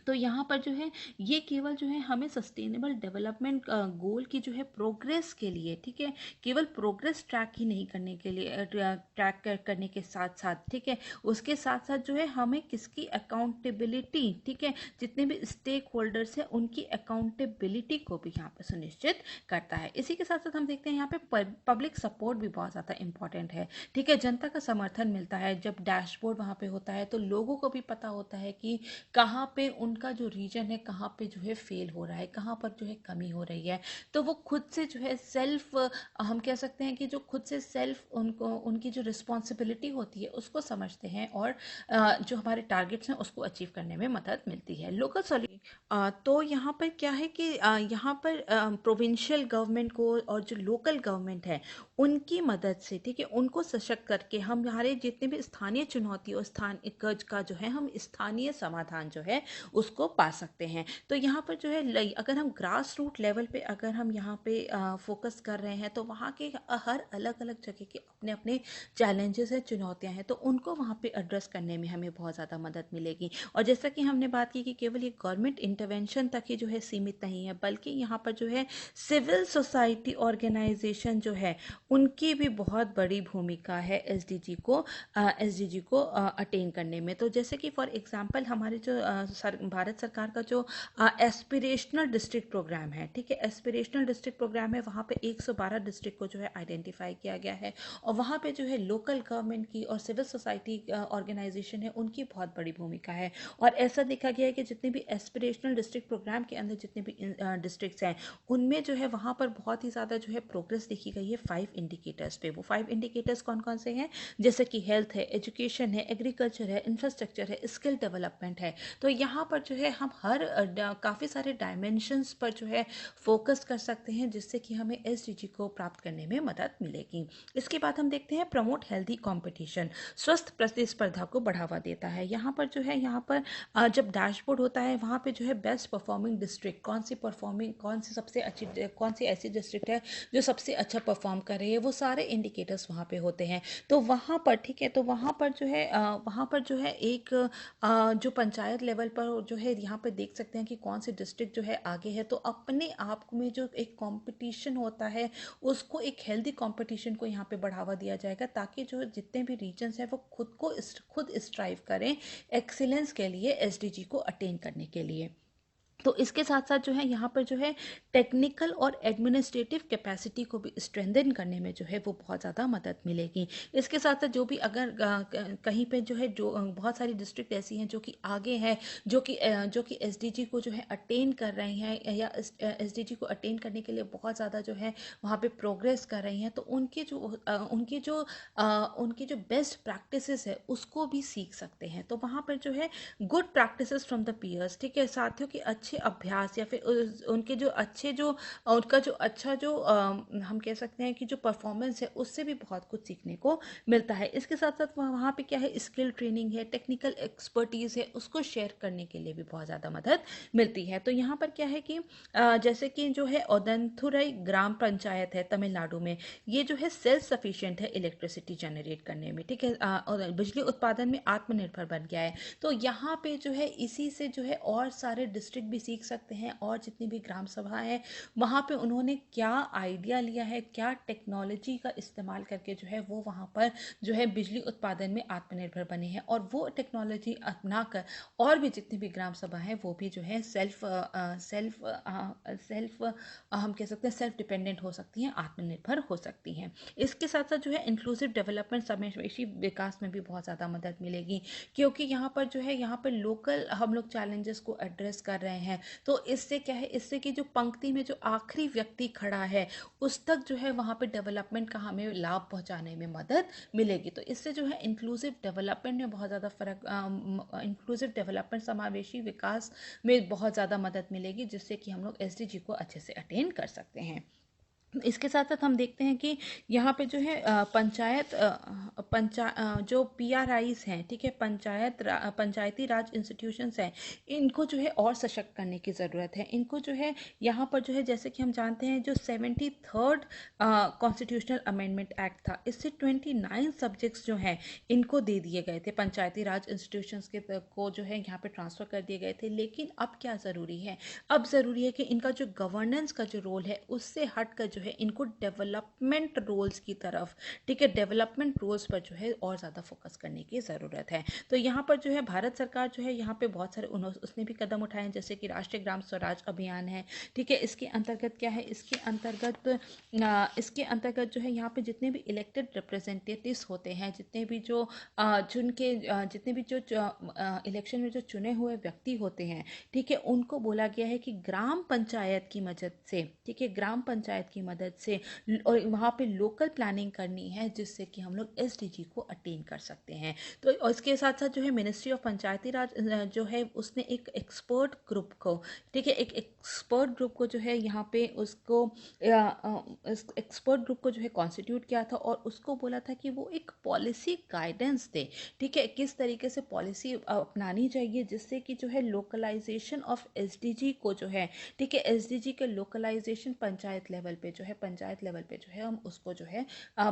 Speaker 2: तो यहाँ पर जो है ये केवल जो है हमें सस्टेनेबल डेवलपमेंट गोल की जो है प्रोग्रेस के लिए, ठीक है, केवल प्रोग्रेस ट्रैक ही नहीं करने के लिए, करने के साथ साथ, ठीक है, उसके साथ साथ जो है हमें किसकी अकाउंटेबिलिटी, ठीक है, जितने भी स्टेक होल्डर्स हैं उनकी अकाउंटेबिलिटी को भी यहाँ पर सुनिश्चित करता है। इसी के साथ साथ हम देखते हैं यहाँ पे पब्लिक सपोर्ट भी बहुत ज़्यादा इंपॉर्टेंट है। ठीक है, जनता का समर्थन मिलता है जब डैशबोर्ड वहाँ पे होता है, तो लोगों को भी पता होता है कि कहाँ पे उनका जो रीजन है कहाँ पे जो है फेल हो रहा है, कहाँ पर जो है कमी हो रही है। तो वो खुद से जो है सेल्फ, हम कह सकते हैं कि जो खुद से सेल्फ उनको उनकी जो रिस्पॉन्सिबिलिटी होती है उसको समझते हैं, और जो हमारे टारगेट्स हैं उसको अचीव करने में मदद मिलती है। लोकल सॉल्यूशन, तो यहाँ पर क्या है कि यहाँ पर प्रोविंशियल गवर्नमेंट को और जो लोकल गवर्नमेंट है उनकी मदद से, ठीक है, उनको सशक्त करके हम हमारे जितने भी स्थानीय चुनौती और का जो है हम स्थानीय समाधान जो है उसको पा सकते हैं। तो यहाँ पर जो है अगर हम ग्रास रूट लेवल पे अगर हम यहाँ पे फोकस कर रहे हैं, तो वहाँ के हर अलग अलग जगह के अपने अपने चैलेंजेस हैं, चुनौतियाँ हैं, तो उनको वहाँ पे एड्रेस करने में हमें बहुत ज़्यादा मदद मिलेगी। और जैसा कि हमने बात की कि केवल ये गवर्नमेंट इंटरवेंशन तक ही जो है सीमित नहीं है, बल्कि यहाँ पर जो है सिविल सोसाइटी ऑर्गेनाइजेशन जो है उनकी भी बहुत बड़ी भूमिका है SDG को अटेन करने में। तो जैसे कि फॉर एग्जांपल हमारे जो भारत सरकार का जो एस्पिरेशनल डिस्ट्रिक्ट प्रोग्राम है, ठीक है, एस्पिरेशनल डिस्ट्रिक्ट प्रोग्राम है, वहाँ पे 112 डिस्ट्रिक्ट को जो है आइडेंटिफाई किया गया है, और वहाँ पे जो है लोकल गवर्नमेंट की और सिविल सोसाइटी ऑर्गेनाइजेशन है उनकी बहुत बड़ी भूमिका है। और ऐसा देखा गया है कि जितने भी एस्पिरेशनल डिस्ट्रिक्ट प्रोग्राम के अंदर जितने भी डिस्ट्रिक्ट्स हैं उनमें जो है वहाँ पर बहुत ही ज़्यादा जो है प्रोग्रेस देखी गई है 5 इंडिकेटर्स पे। वो 5 इंडिकेटर्स कौन कौन से हैं, जैसे कि हेल्थ है, एजुकेशन है, एग्रीकल्चर है, इंफ्रास्ट्रक्चर है, स्किल डेवलपमेंट है। तो यहाँ पर जो है हम काफ़ी सारे डायमेंशंस पर जो है फोकस कर सकते हैं, जिससे कि हमें SDG को प्राप्त करने में मदद मिलेगी। इसके बाद हम देखते हैं प्रमोट हेल्दी कंपटीशन, स्वस्थ प्रतिस्पर्धा को बढ़ावा देता है। यहाँ पर जो है यहाँ पर जब डैशबोर्ड होता है वहाँ पे जो है बेस्ट परफॉर्मिंग डिस्ट्रिक्ट कौन सी सबसे अच्छी, कौन सी ऐसी डिस्ट्रिक्ट है जो सबसे अच्छा परफॉर्म कर रही है, वो सारे इंडिकेटर्स वहाँ पे होते हैं। तो वहाँ पर, ठीक है, तो वहाँ पर जो है एक जो पंचायत लेवल पर जो है यहाँ पे देख सकते हैं कि कौन सी डिस्ट्रिक्ट जो है आगे है। तो अपने आप में जो एक कंपटीशन होता है उसको, एक हेल्दी कंपटीशन को यहाँ पे बढ़ावा दिया जाएगा, ताकि जो जितने भी रीजन्स हैं वो खुद स्ट्राइव करें एक्सीलेंस के लिए, एसडीजी को अटेन करने के लिए। तो इसके साथ साथ जो है यहाँ पर जो है टेक्निकल और एडमिनिस्ट्रेटिव कैपेसिटी को भी स्ट्रेंथन करने में जो है वो बहुत ज़्यादा मदद मिलेगी। इसके साथ साथ जो भी अगर कहीं पे जो है, जो बहुत सारी डिस्ट्रिक्ट ऐसी हैं जो कि आगे हैं, जो कि एसडीजी को जो है अटेन कर रही हैं, या एसडीजी को अटेन करने के लिए बहुत ज़्यादा जो है वहाँ पे प्रोग्रेस कर रही हैं, तो उनकी जो बेस्ट प्रैक्टिसेस है उसको भी सीख सकते हैं। तो वहाँ पर जो है good practices from the peers, ठीक है, साथियों के अच्छे अभ्यास, या फिर उनके जो अच्छे जो उनका जो अच्छा जो हम कह सकते हैं कि जो परफॉर्मेंस है उससे भी बहुत कुछ सीखने को मिलता है। इसके साथ साथ वहाँ पे क्या है, स्किल ट्रेनिंग है, टेक्निकल एक्सपर्टीज है, उसको शेयर करने के लिए भी बहुत ज़्यादा मदद मिलती है। तो यहाँ पर क्या है कि जैसे कि जो है ओदंथुरई ग्राम पंचायत है तमिलनाडु में, ये जो है सेल्फ सफिशिएंट है इलेक्ट्रिसिटी जनरेट करने में, ठीक है, और बिजली उत्पादन में आत्मनिर्भर बन गया है। तो यहाँ पे जो है इसी से जो है और सारे डिस्ट्रिक्ट भी सीख सकते हैं, और जितनी भी ग्राम सभा है वहाँ पे उन्होंने क्या आइडिया लिया है, क्या टेक्नोलॉजी का इस्तेमाल करके जो है वो वहाँ पर जो है बिजली उत्पादन में आत्मनिर्भर बने हैं, और वो टेक्नोलॉजी अपनाकर और भी जितनी भी ग्राम सभा है वो भी जो है सेल्फ हम कह सकते हैं सेल्फ डिपेंडेंट हो सकती हैं, आत्मनिर्भर हो सकती हैं। इसके साथ साथ जो है इंक्लूसिव डेवलपमेंट, समावेशी विकास में भी बहुत ज़्यादा मदद मिलेगी, क्योंकि यहाँ पर जो है यहाँ पर लोकल हम लोग चैलेंजेस को एड्रेस कर रहे हैं। तो इससे क्या है, इससे कि जो पंक्ति में जो आखिरी व्यक्ति खड़ा है उस तक जो है वहाँ पे डेवलपमेंट का हमें लाभ पहुँचाने में मदद मिलेगी। तो इससे जो है इंक्लूसिव डेवलपमेंट में बहुत ज़्यादा फर्क, इंक्लूसिव डेवलपमेंट समावेशी विकास में बहुत ज़्यादा मदद मिलेगी, जिससे कि हम लोग एसडीजी को अच्छे से अटेन कर सकते हैं। इसके साथ साथ हम देखते हैं कि यहाँ पे जो है जो पीआरआईज हैं, ठीक है, पंचायती राज इंस्टीट्यूशंस हैं, इनको जो है और सशक्त करने की ज़रूरत है। इनको जो है यहाँ पर जो है, जैसे कि हम जानते हैं जो 73rd कॉन्स्टिट्यूशनल अमेंडमेंट एक्ट था, इससे 29 सब्जेक्ट्स जो हैं इनको दे दिए गए थे, पंचायती राज इंस्टीट्यूशंस के को जो है यहाँ पे ट्रांसफ़र कर दिए गए थे। लेकिन अब क्या ज़रूरी है, अब ज़रूरी है कि इनका जो गवर्नेंस का जो रोल है उससे हट कर जो है इनको डेवलपमेंट रोल्स की तरफ, ठीक है, डेवलपमेंट रोल्स पर जो है और ज़्यादा फोकस करने की ज़रूरत है। तो यहाँ पर जो है भारत सरकार जो है यहाँ पे बहुत सारे उसने भी कदम उठाए हैं, जैसे कि राष्ट्रीय ग्राम स्वराज अभियान है, ठीक है। इसके अंतर्गत क्या है, इसके अंतर्गत जो है यहाँ पे जितने भी इलेक्टेड रिप्रेजेंटेटिव्स होते हैं, जितने भी जो इलेक्शन में जो चुने हुए व्यक्ति होते हैं, ठीक है, उनको बोला गया है कि ग्राम पंचायत की मदद से, ठीक है, ग्राम पंचायत की मदद से और वहाँ पे लोकल प्लानिंग करनी है, जिससे कि हम लोग एसडीजी को अटेन कर सकते हैं। तो और इसके साथ साथ जो है मिनिस्ट्री ऑफ पंचायती राज जो है उसने एक एक्सपर्ट ग्रुप को, ठीक है, एक एक्सपर्ट ग्रुप को जो है यहाँ पे उसको एक्सपर्ट ग्रुप को जो है कॉन्स्टिट्यूट किया था, और उसको बोला था कि वो एक पॉलिसी गाइडेंस दे, ठीक है, किस तरीके से पॉलिसी अपनानी चाहिए, जिससे कि जो है लोकलाइजेशन ऑफ एसडीजी को जो है, ठीक है, एसडीजी के लोकलाइजेशन पंचायत लेवल पे जो है हम उसको जो है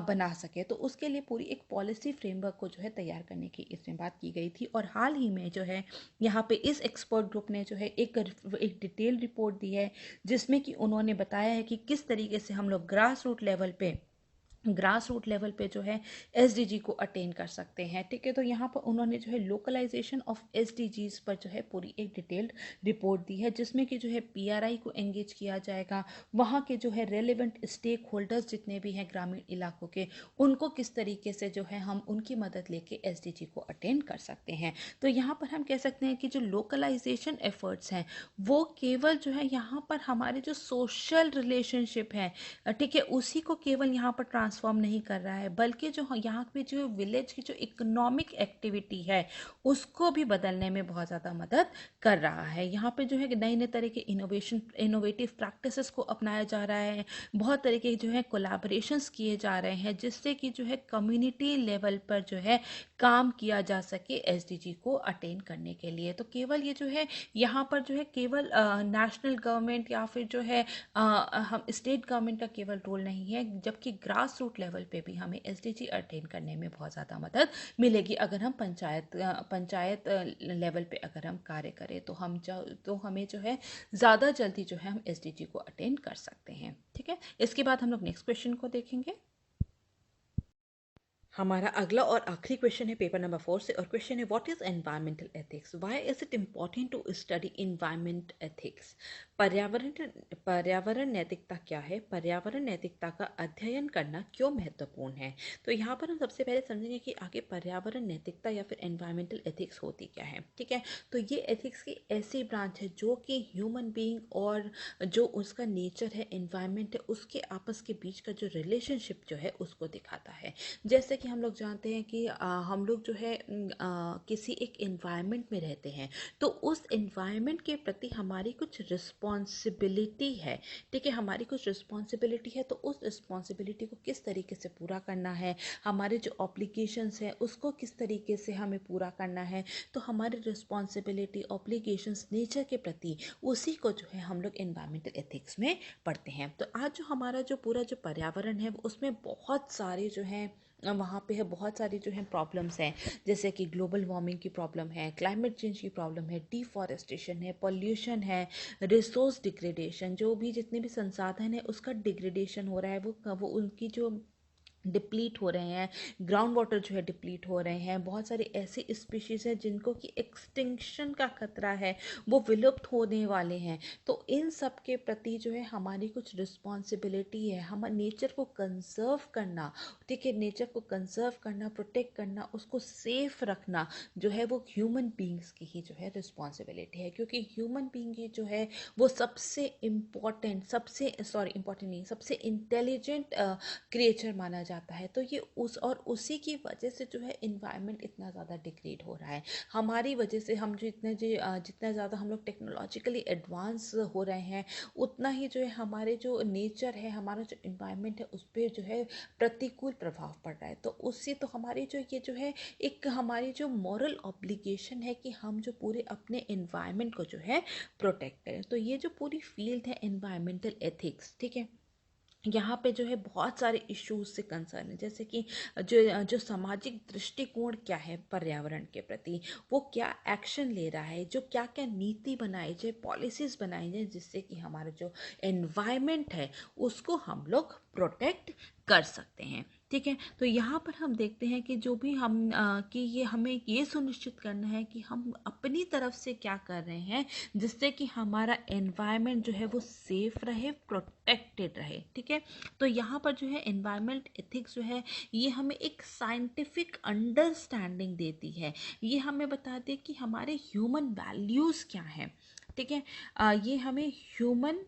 Speaker 2: बना सके। तो उसके लिए पूरी एक पॉलिसी फ्रेमवर्क को जो है तैयार करने की इसमें बात की गई थी। और हाल ही में जो है यहाँ पे इस एक्सपर्ट ग्रुप ने जो है एक डिटेल रिपोर्ट दी है, जिसमें कि उन्होंने बताया है कि किस तरीके से हम लोग ग्रास रूट लेवल पे जो है एसडीजी को अटेन कर सकते हैं, ठीक है। तो यहाँ पर उन्होंने जो है लोकलाइजेशन ऑफ एसडीजीज पर जो है पूरी एक डिटेल्ड रिपोर्ट दी है, जिसमें कि जो है पीआरआई को एंगेज किया जाएगा, वहाँ के जो है रेलेवेंट स्टेक होल्डर्स जितने भी हैं ग्रामीण इलाकों के, उनको किस तरीके से जो है हम उनकी मदद लेके एसडीजी को अटेन कर सकते हैं। तो यहाँ पर हम कह सकते हैं कि जो लोकलाइजेशन एफर्ट्स हैं वो केवल जो है यहाँ पर हमारे जो सोशल रिलेशनशिप है, ठीक है, उसी को केवल यहाँ पर ट्रांसफॉर्म नहीं कर रहा है, बल्कि जो यहाँ पे जो विलेज की जो इकोनॉमिक एक्टिविटी है उसको भी बदलने में बहुत ज़्यादा मदद कर रहा है। यहाँ पे जो है नए नए तरह के इनोवेटिव प्रैक्टिसेस को अपनाया जा रहा है, बहुत तरह के जो है कोलैबोरेशंस किए जा रहे हैं, जिससे कि जो है कम्युनिटी लेवल पर जो है काम किया जा सके एसडीजी को अटेन करने के लिए। तो केवल ये जो है यहाँ पर जो है केवल नेशनल गवर्नमेंट या फिर जो है हम स्टेट गवर्नमेंट का केवल रोल नहीं है, जबकि ग्रास ग्रास रूट लेवल पे भी हमें एसडीजी अटेन करने में बहुत ज़्यादा मदद मिलेगी अगर हम पंचायत लेवल पे अगर हम कार्य करें तो हमें जो है ज़्यादा जल्दी जो है हम एसडीजी को अटेन कर सकते हैं। ठीक है, इसके बाद हम लोग नेक्स्ट क्वेश्चन को देखेंगे। हमारा अगला और आखिरी क्वेश्चन है पेपर नंबर 4 से, और क्वेश्चन है what is environmental ethics, why is it important to study environment ethics. पर्यावरण नैतिकता क्या है, पर्यावरण नैतिकता का अध्ययन करना क्यों महत्वपूर्ण है। तो यहाँ पर हम सबसे पहले समझेंगे कि आगे पर्यावरण नैतिकता या फिर एनवायरमेंटल एथिक्स होती क्या है। ठीक है, तो ये एथिक्स की ऐसी ब्रांच है जो कि ह्यूमन बीइंग और जो उसका नेचर है, एनवायरमेंट है, उसके आपस के बीच का जो रिलेशनशिप जो है उसको दिखाता है। जैसे कि हम लोग जानते हैं कि हम लोग जो है किसी एक एनवायरनमेंट में रहते हैं, तो उस एनवायरनमेंट के प्रति हमारी कुछ रिस्पॉन्सिबिलिटी है। ठीक है, हमारी कुछ रिस्पॉन्सिबिलिटी है, तो उस रिस्पॉन्सिबिलिटी को किस तरीके से पूरा करना है, हमारे जो ऑब्लिगेशंस हैं उसको किस तरीके से हमें पूरा करना है। तो हमारी रिस्पॉन्सिबिलिटी, ऑब्लिगेशंस नेचर के प्रति, उसी को जो है हम लोग एनवायरमेंटल एथिक्स में पढ़ते हैं। तो आज जो हमारा जो पूरा जो पर्यावरण है उसमें बहुत सारे जो है वहाँ पे है बहुत सारी जो है प्रॉब्लम्स हैं, जैसे कि ग्लोबल वार्मिंग की प्रॉब्लम है, क्लाइमेट चेंज की प्रॉब्लम है, डिफॉरेस्टेशन है, पोल्यूशन है, रिसोर्स डिग्रेडेशन, जो भी जितने भी संसाधन है उसका डिग्रेडेशन हो रहा है, वो उनकी जो डिप्लीट हो रहे हैं, ग्राउंड वाटर जो है डिप्लीट हो रहे हैं, बहुत सारे ऐसे स्पीशीज़ हैं जिनको कि एक्सटिंक्शन का खतरा है, वो विलुप्त होने वाले हैं। तो इन सब के प्रति जो है हमारी कुछ रिस्पॉन्सिबिलिटी है, हम नेचर को कंजर्व करना। ठीक है, नेचर को कंजर्व करना, प्रोटेक्ट करना, उसको सेफ रखना जो है वो ह्यूमन बींग्स की ही जो है रिस्पॉन्सिबिलिटी है, क्योंकि ह्यूमन बींग ही जो है वो सबसे इम्पॉर्टेंट, इम्पॉर्टेंट नहीं, सबसे इंटेलिजेंट क्रिएचर माना जाता है। तो ये उसी की वजह से जो है इन्वायरमेंट इतना ज़्यादा डिग्रेड हो रहा है, हमारी वजह से। हम जो जितना ज़्यादा हम लोग टेक्नोलॉजिकली एडवांस हो रहे हैं, उतना ही जो है हमारे जो नेचर है, हमारा जो इन्वायरमेंट है उस पर जो है प्रतिकूल प्रभाव पड़ रहा है। तो उससे तो हमारी जो ये जो है एक हमारी जो मॉरल ऑब्लिगेशन है कि हम जो पूरे अपने इन्वायरमेंट को जो है प्रोटेक्ट करें। तो ये जो पूरी फील्ड है एनवायरमेंटल एथिक्स, ठीक है, यहाँ पे जो है बहुत सारे इश्यूज से कंसर्न है, जैसे कि जो सामाजिक दृष्टिकोण क्या है पर्यावरण के प्रति, वो क्या एक्शन ले रहा है, जो क्या क्या नीति बनाई जाए, पॉलिसीज बनाई जाए, जिससे कि हमारा जो एनवायरनमेंट है उसको हम लोग प्रोटेक्ट कर सकते हैं। ठीक है, तो यहाँ पर हम देखते हैं कि जो भी कि ये हमें ये सुनिश्चित करना है कि हम अपनी तरफ से क्या कर रहे हैं जिससे कि हमारा एनवायरनमेंट जो है वो सेफ रहे, प्रोटेक्टेड रहे। ठीक है, तो यहाँ पर जो है एनवायरनमेंट एथिक्स जो है ये हमें एक साइंटिफिक अंडरस्टैंडिंग देती है, ये हमें बताती है कि हमारे ह्यूमन वैल्यूज़ क्या हैं। ठीक है, ये हमें ह्यूमन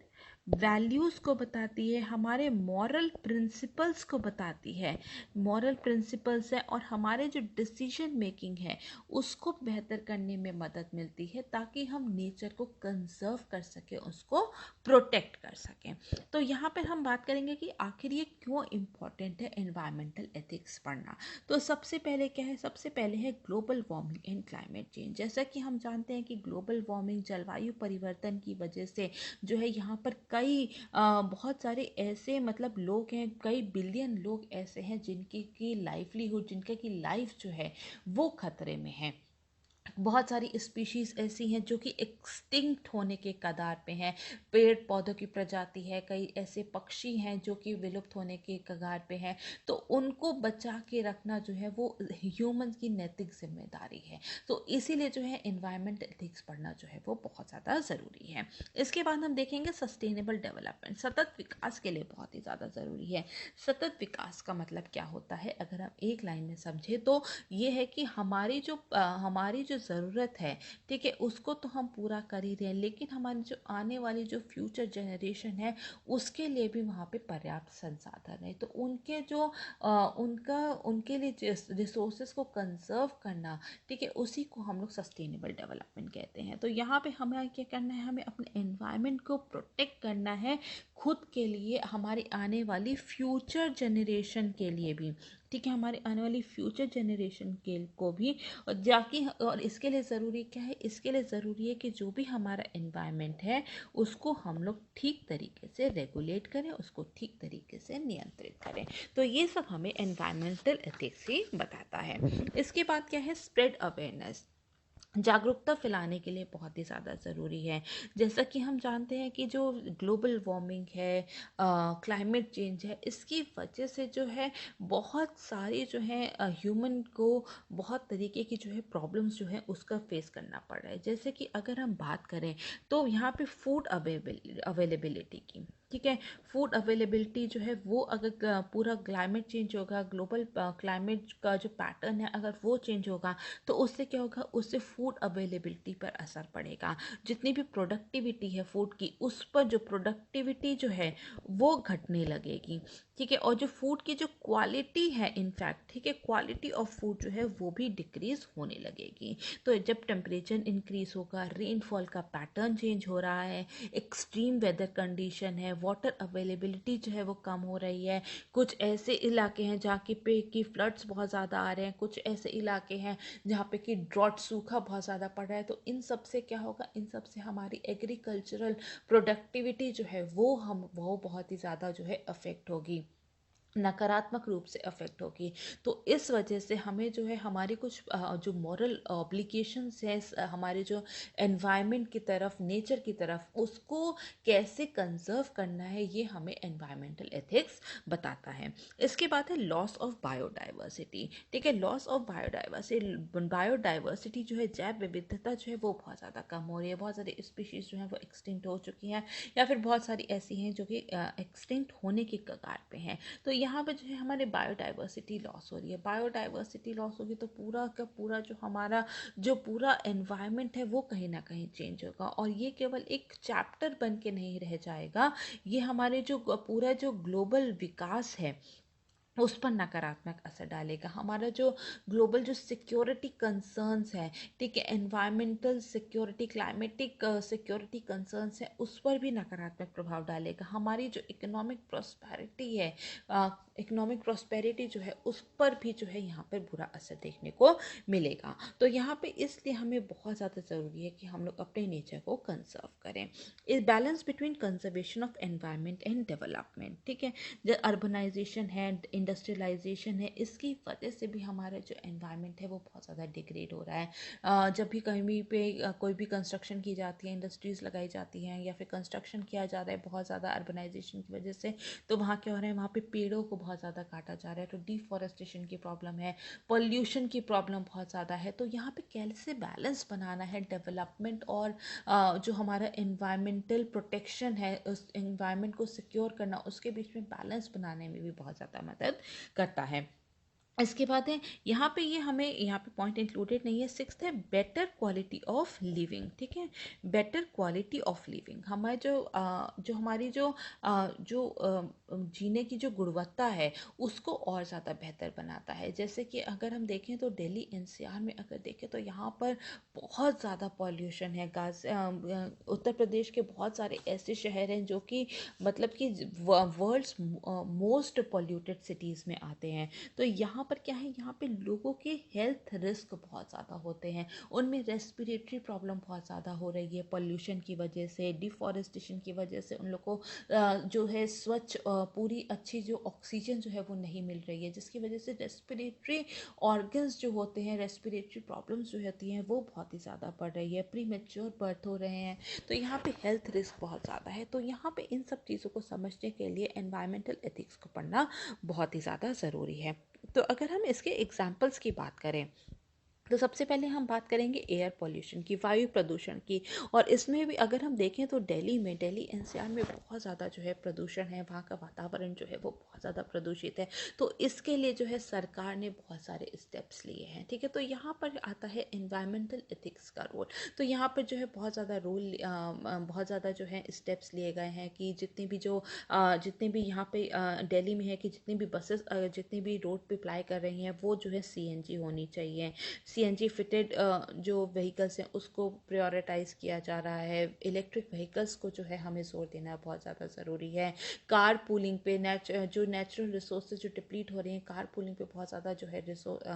Speaker 2: वैल्यूज़ को बताती है, हमारे मॉरल प्रिंसिपल्स को बताती है, मॉरल प्रिंसिपल्स है, और हमारे जो डिसीजन मेकिंग है उसको बेहतर करने में मदद मिलती है, ताकि हम नेचर को कंजर्व कर सकें, उसको प्रोटेक्ट कर सकें। तो यहाँ पर हम बात करेंगे कि आखिर ये क्यों इम्पॉर्टेंट है एनवायरमेंटल एथिक्स पढ़ना। तो सबसे पहले क्या है, सबसे पहले है global warming and climate change. जैसा कि हम जानते हैं कि ग्लोबल वार्मिंग, जलवायु परिवर्तन की वजह से जो है यहाँ पर बहुत सारे ऐसे मतलब लोग हैं, कई बिलियन लोग ऐसे हैं जिनकी की लाइवलीहुड, जिनका की लाइफ जो है वो खतरे में है। बहुत सारी स्पीशीज़ ऐसी हैं जो कि एक्सटिंक्ट होने के कगार पे हैं, पेड़ पौधों की प्रजाति है, कई ऐसे पक्षी हैं जो कि विलुप्त होने के कगार पे हैं। तो उनको बचा के रखना जो है वो ह्यूमन की नैतिक जिम्मेदारी है। तो इसीलिए जो है एनवायरमेंट एथिक्स पढ़ना जो है वो बहुत ज़्यादा ज़रूरी है। इसके बाद हम देखेंगे सस्टेनेबल डेवलपमेंट, सतत विकास के लिए बहुत ही ज़्यादा ज़रूरी है। सतत विकास का मतलब क्या होता है, अगर हम एक लाइन में समझे तो ये है कि हमारी जो ज़रूरत है, ठीक है, उसको तो हम पूरा कर ही रहे हैं, लेकिन हमारी जो आने वाली जो फ्यूचर जनरेशन है उसके लिए भी वहाँ पे पर्याप्त संसाधन है। तो उनके जो उनके लिए रिसोर्सेज को कंजर्व करना, ठीक है, उसी को हम लोग सस्टेनेबल डेवलपमेंट कहते हैं। तो यहाँ पे हमें क्या करना है, हमें अपने एनवायरनमेंट को प्रोटेक्ट करना है, खुद के लिए, हमारी आने वाली फ्यूचर जनरेशन के लिए भी। ठीक है, हमारे आने वाली फ्यूचर जनरेशन के को भी। और जाकि और इसके लिए ज़रूरी क्या है, इसके लिए ज़रूरी है कि जो भी हमारा एनवायरनमेंट है उसको हम लोग ठीक तरीके से रेगुलेट करें, उसको ठीक तरीके से नियंत्रित करें। तो ये सब हमें एनवायरमेंटल एथिक्स ही बताता है। इसके बाद क्या है, स्प्रेड अवेयरनेस। जागरूकता फैलाने के लिए बहुत ही ज़्यादा ज़रूरी है। जैसा कि हम जानते हैं कि जो ग्लोबल वार्मिंग है, क्लाइमेट चेंज है, इसकी वजह से जो है बहुत सारी जो है ह्यूमन को बहुत तरीके की जो है प्रॉब्लम्स जो है उसका फेस करना पड़ रहा है। जैसे कि अगर हम बात करें तो यहाँ पे फूड अवेलेबिलिटी की, ठीक है, फूड अवेलेबिलिटी जो है वो अगर पूरा क्लाइमेट चेंज होगा, ग्लोबल क्लाइमेट का जो पैटर्न है अगर वो चेंज होगा तो उससे क्या होगा, उससे फूड अवेलेबिलिटी पर असर पड़ेगा। जितनी भी प्रोडक्टिविटी है फूड की, उस पर जो प्रोडक्टिविटी जो है वो घटने लगेगी। ठीक है, और जो फूड की जो क्वालिटी है इनफैक्ट, ठीक है, क्वालिटी ऑफ फूड जो है वो भी डिक्रीज होने लगेगी। तो जब टेम्परेचर इंक्रीज होगा, रेनफॉल का पैटर्न चेंज हो रहा है, एक्सट्रीम वेदर कंडीशन है, वाटर अवेलेबिलिटी जो है वो कम हो रही है, कुछ ऐसे इलाके हैं जहाँ की फ्लड्स बहुत ज़्यादा आ रहे हैं, कुछ ऐसे इलाके हैं जहाँ पे कि ड्रॉट, सूखा बहुत ज़्यादा पड़ रहा है। तो इन सब से क्या होगा, इन सब से हमारी एग्रीकल्चरल प्रोडक्टिविटी जो है वो बहुत ही ज़्यादा जो है अफेक्ट होगी, नकारात्मक रूप से अफेक्ट होगी। तो इस वजह से हमें जो है हमारी कुछ जो मॉरल ऑब्लिगेशंस है हमारे जो एनवायरनमेंट की तरफ, नेचर की तरफ, उसको कैसे कंजर्व करना है, ये हमें एनवायरमेंटल एथिक्स बताता है। इसके बाद है लॉस ऑफ बायोडाइवर्सिटी। ठीक है, लॉस ऑफ बायोडाइवर्सिटी जो है, जैव विविधता जो है वो बहुत ज़्यादा कम हो रही है। बहुत सारी स्पीशीज़ जो है वो एक्सटिंक्ट हो चुकी हैं, या फिर बहुत सारी ऐसी हैं जो कि एक्सटिंक्ट होने के कगार पे हैं। तो यहाँ पे जो है हमारे बायोडाइवर्सिटी लॉस हो रही है। बायोडाइवर्सिटी लॉस होगी तो पूरा का पूरा जो हमारा जो पूरा एनवायरनमेंट है वो कहीं ना कहीं चेंज होगा, और ये केवल एक चैप्टर बन के नहीं रह जाएगा, ये हमारे जो पूरा जो ग्लोबल विकास है उस पर नकारात्मक असर डालेगा। हमारा जो ग्लोबल जो सिक्योरिटी कंसर्न्स है, ठीक है, environmental security, climatic security concerns है, उस पर भी नकारात्मक प्रभाव डालेगा। हमारी जो इकोनॉमिक प्रॉस्पेरिटी है, इकोनॉमिक प्रॉस्पेरिटी जो है उस पर भी जो है यहाँ पर बुरा असर देखने को मिलेगा। तो यहाँ पे इसलिए हमें बहुत ज़्यादा ज़रूरी है कि हम लोग अपने नेचर को कंजर्व करें। इस balance between conservation of environment and development, ठीक है, जो अर्बनाइजेशन है, इंडस्ट्रियलाइजेशन है, इसकी वजह से भी हमारा जो एनवायरनमेंट है वो बहुत ज़्यादा डिग्रेड हो रहा है। जब भी कहीं पे कोई भी कंस्ट्रक्शन की जाती है, इंडस्ट्रीज़ लगाई जाती हैं, या फिर कंस्ट्रक्शन किया जा रहा है बहुत ज़्यादा अर्बनाइजेशन की वजह से, तो वहाँ क्या हो रहा है, वहाँ पे पेड़ों को बहुत ज़्यादा काटा जा रहा है, तो डिफॉरेस्टेशन की प्रॉब्लम है, पोल्यूशन की प्रॉब्लम बहुत ज़्यादा है। तो यहाँ पे कैसे बैलेंस बनाना है डेवलपमेंट और जो हमारा एनवायरमेंटल प्रोटेक्शन है, उस एनवायरनमेंट को सिक्योर करना, उसके बीच में बैलेंस बनाने में भी बहुत ज़्यादा मदद करता है। इसके बाद है यहाँ पे, ये हमें यहाँ पे पॉइंट इंक्लूडेड नहीं है। सिक्स्थ है बेटर क्वालिटी ऑफ लिविंग। ठीक है, बेटर क्वालिटी ऑफ लिविंग हमारे जो हमारी जीने की जो गुणवत्ता है उसको और ज़्यादा बेहतर बनाता है। जैसे कि अगर हम देखें तो दिल्ली एनसीआर में अगर देखें तो यहाँ पर बहुत ज़्यादा पॉल्यूशन है। उत्तर प्रदेश के बहुत सारे ऐसे शहर हैं जो कि मतलब कि वर्ल्ड्स मोस्ट पॉल्यूटेड सिटीज़ में आते हैं। तो यहाँ पर क्या है, यहाँ पे लोगों के हेल्थ रिस्क बहुत ज़्यादा होते हैं, उनमें रेस्पिरेटरी प्रॉब्लम बहुत ज़्यादा हो रही है पॉल्यूशन की वजह से, डिफॉरेस्टेशन की वजह से। उन लोग को जो है स्वच्छ पूरी अच्छी जो ऑक्सीजन जो है वो नहीं मिल रही है, जिसकी वजह से रेस्पिरेटरी ऑर्गन्स जो होते हैं, रेस्पिरेटरी प्रॉब्लम्स जो होती हैं वो बहुत ही ज़्यादा बढ़ रही है, प्री मैच्योर बर्थ हो रहे हैं। तो यहाँ पे हेल्थ रिस्क बहुत ज़्यादा है। तो यहाँ पे इन सब चीज़ों को समझने के लिए एनवायरमेंटल एथिक्स को पढ़ना बहुत ही ज़्यादा ज़रूरी है। तो अगर हम इसके एग्जाम्पल्स की बात करें तो सबसे पहले हम बात करेंगे एयर पॉल्यूशन की, वायु प्रदूषण की। और इसमें भी अगर हम देखें तो दिल्ली एनसीआर में बहुत ज़्यादा जो है प्रदूषण है, वहाँ का वातावरण जो है वो बहुत ज़्यादा प्रदूषित है। तो इसके लिए जो है सरकार ने बहुत सारे स्टेप्स लिए हैं। ठीक है, तो यहाँ पर आता है एनवायरमेंटल एथिक्स का रोल। तो यहाँ पर जो है बहुत ज़्यादा जो है स्टेप्स लिए गए हैं कि जितने भी यहाँ पे दिल्ली में है कि जितनी भी बसेस जितनी भी रोड पे अप्लाई कर रही हैं वो जो है सीएनजी होनी चाहिए। सीएनजी फिटेड जो व्हीकल्स हैं उसको प्रायोरिटाइज किया जा रहा है। इलेक्ट्रिक व्हीकल्स को जो है हमें जोर देना बहुत ज़्यादा ज़रूरी है। कार पूलिंग पे जो नेचुरल रिसोर्सेज जो डिप्लीट हो रही हैं, कार पूलिंग पे बहुत ज़्यादा जो है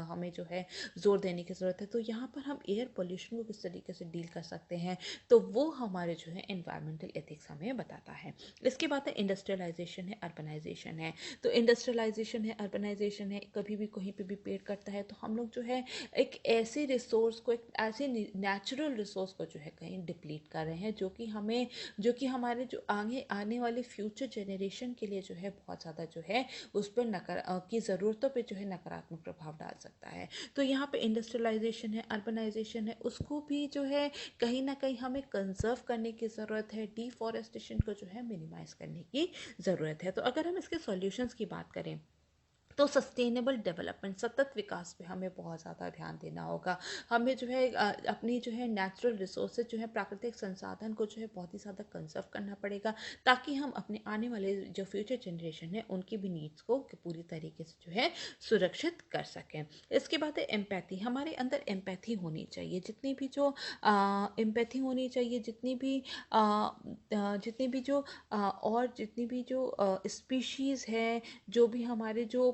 Speaker 2: हमें जो है जोर देने की ज़रूरत है। तो यहाँ पर हम एयर पोल्यूशन को किस तरीके से डील कर सकते हैं, तो वो हमारे जो है एनवायरमेंटल एथिक्स हमें बताता है। इसके बाद है इंडस्ट्रियलाइजेशन है, अर्बनाइजेशन है। तो इंडस्ट्रियलाइजेशन है, अर्बनाइजेशन है, कभी भी कहीं पे भी पेड़ कटता है तो हम लोग जो है एक ऐसे रिसोर्स को, एक ऐसे नेचुरल रिसोर्स को जो है कहीं डिप्लीट कर रहे हैं, जो कि हमारे जो आगे आने वाले फ्यूचर जनरेशन के लिए जो है बहुत ज़्यादा जो है उस पर की ज़रूरतों पे जो है नकारात्मक प्रभाव डाल सकता है। तो यहाँ पे इंडस्ट्रियलाइजेशन है, अर्बनाइजेशन है, उसको भी जो है कहीं ना कहीं हमें कंजर्व करने की ज़रूरत है, डिफॉरेस्टेशन को जो है मिनिमाइज करने की ज़रूरत है। तो अगर हम इसके सॉल्यूशंस की बात करें तो सस्टेनेबल डेवलपमेंट, सतत विकास पे हमें बहुत ज़्यादा ध्यान देना होगा। हमें जो है अपनी जो है नेचुरल रिसोर्सेज जो है, प्राकृतिक संसाधन को जो है बहुत ही ज़्यादा कंजर्व करना पड़ेगा, ताकि हम अपने आने वाले जो फ्यूचर जनरेशन है उनकी भी नीड्स को पूरी तरीके से जो है सुरक्षित कर सकें। इसके बाद है एम्पैथी। हमारे अंदर एम्पैथी होनी चाहिए, जितनी भी जो एम्पैथी होनी चाहिए, जितनी भी जो और जितनी भी जो स्पीशीज़ है, जो भी हमारे जो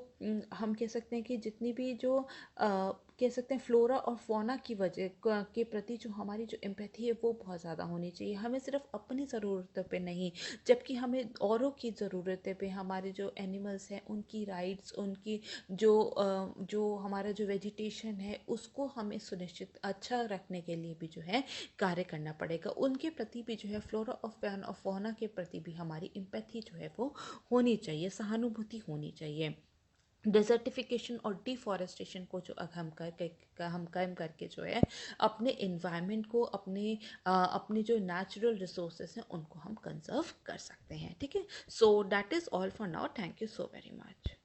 Speaker 2: हम कह सकते हैं कि जितनी भी जो कह सकते हैं फ्लोरा और फौना की वजह के प्रति जो हमारी जो एम्पैथी है वो बहुत ज़्यादा होनी चाहिए। हमें सिर्फ अपनी ज़रूरतों पे नहीं, जबकि हमें औरों की ज़रूरतें पे, हमारे जो एनिमल्स हैं उनकी राइट्स, उनकी जो हमारा जो वेजिटेशन है उसको हमें सुनिश्चित अच्छा रखने के लिए भी जो है कार्य करना पड़ेगा। उनके प्रति भी जो है, फ्लोरा और फौना के प्रति भी हमारी एम्पैथी जो है वो होनी चाहिए, सहानुभूति होनी चाहिए। डिजर्टिफिकेशन और डिफॉरेस्टेशन को जो हम कम करके जो है अपने इन्वायरमेंट को, अपने जो नेचुरल रिसोर्सेज हैं उनको हम कंजर्व कर सकते हैं। ठीक है, so that is all for now. Thank you so very much.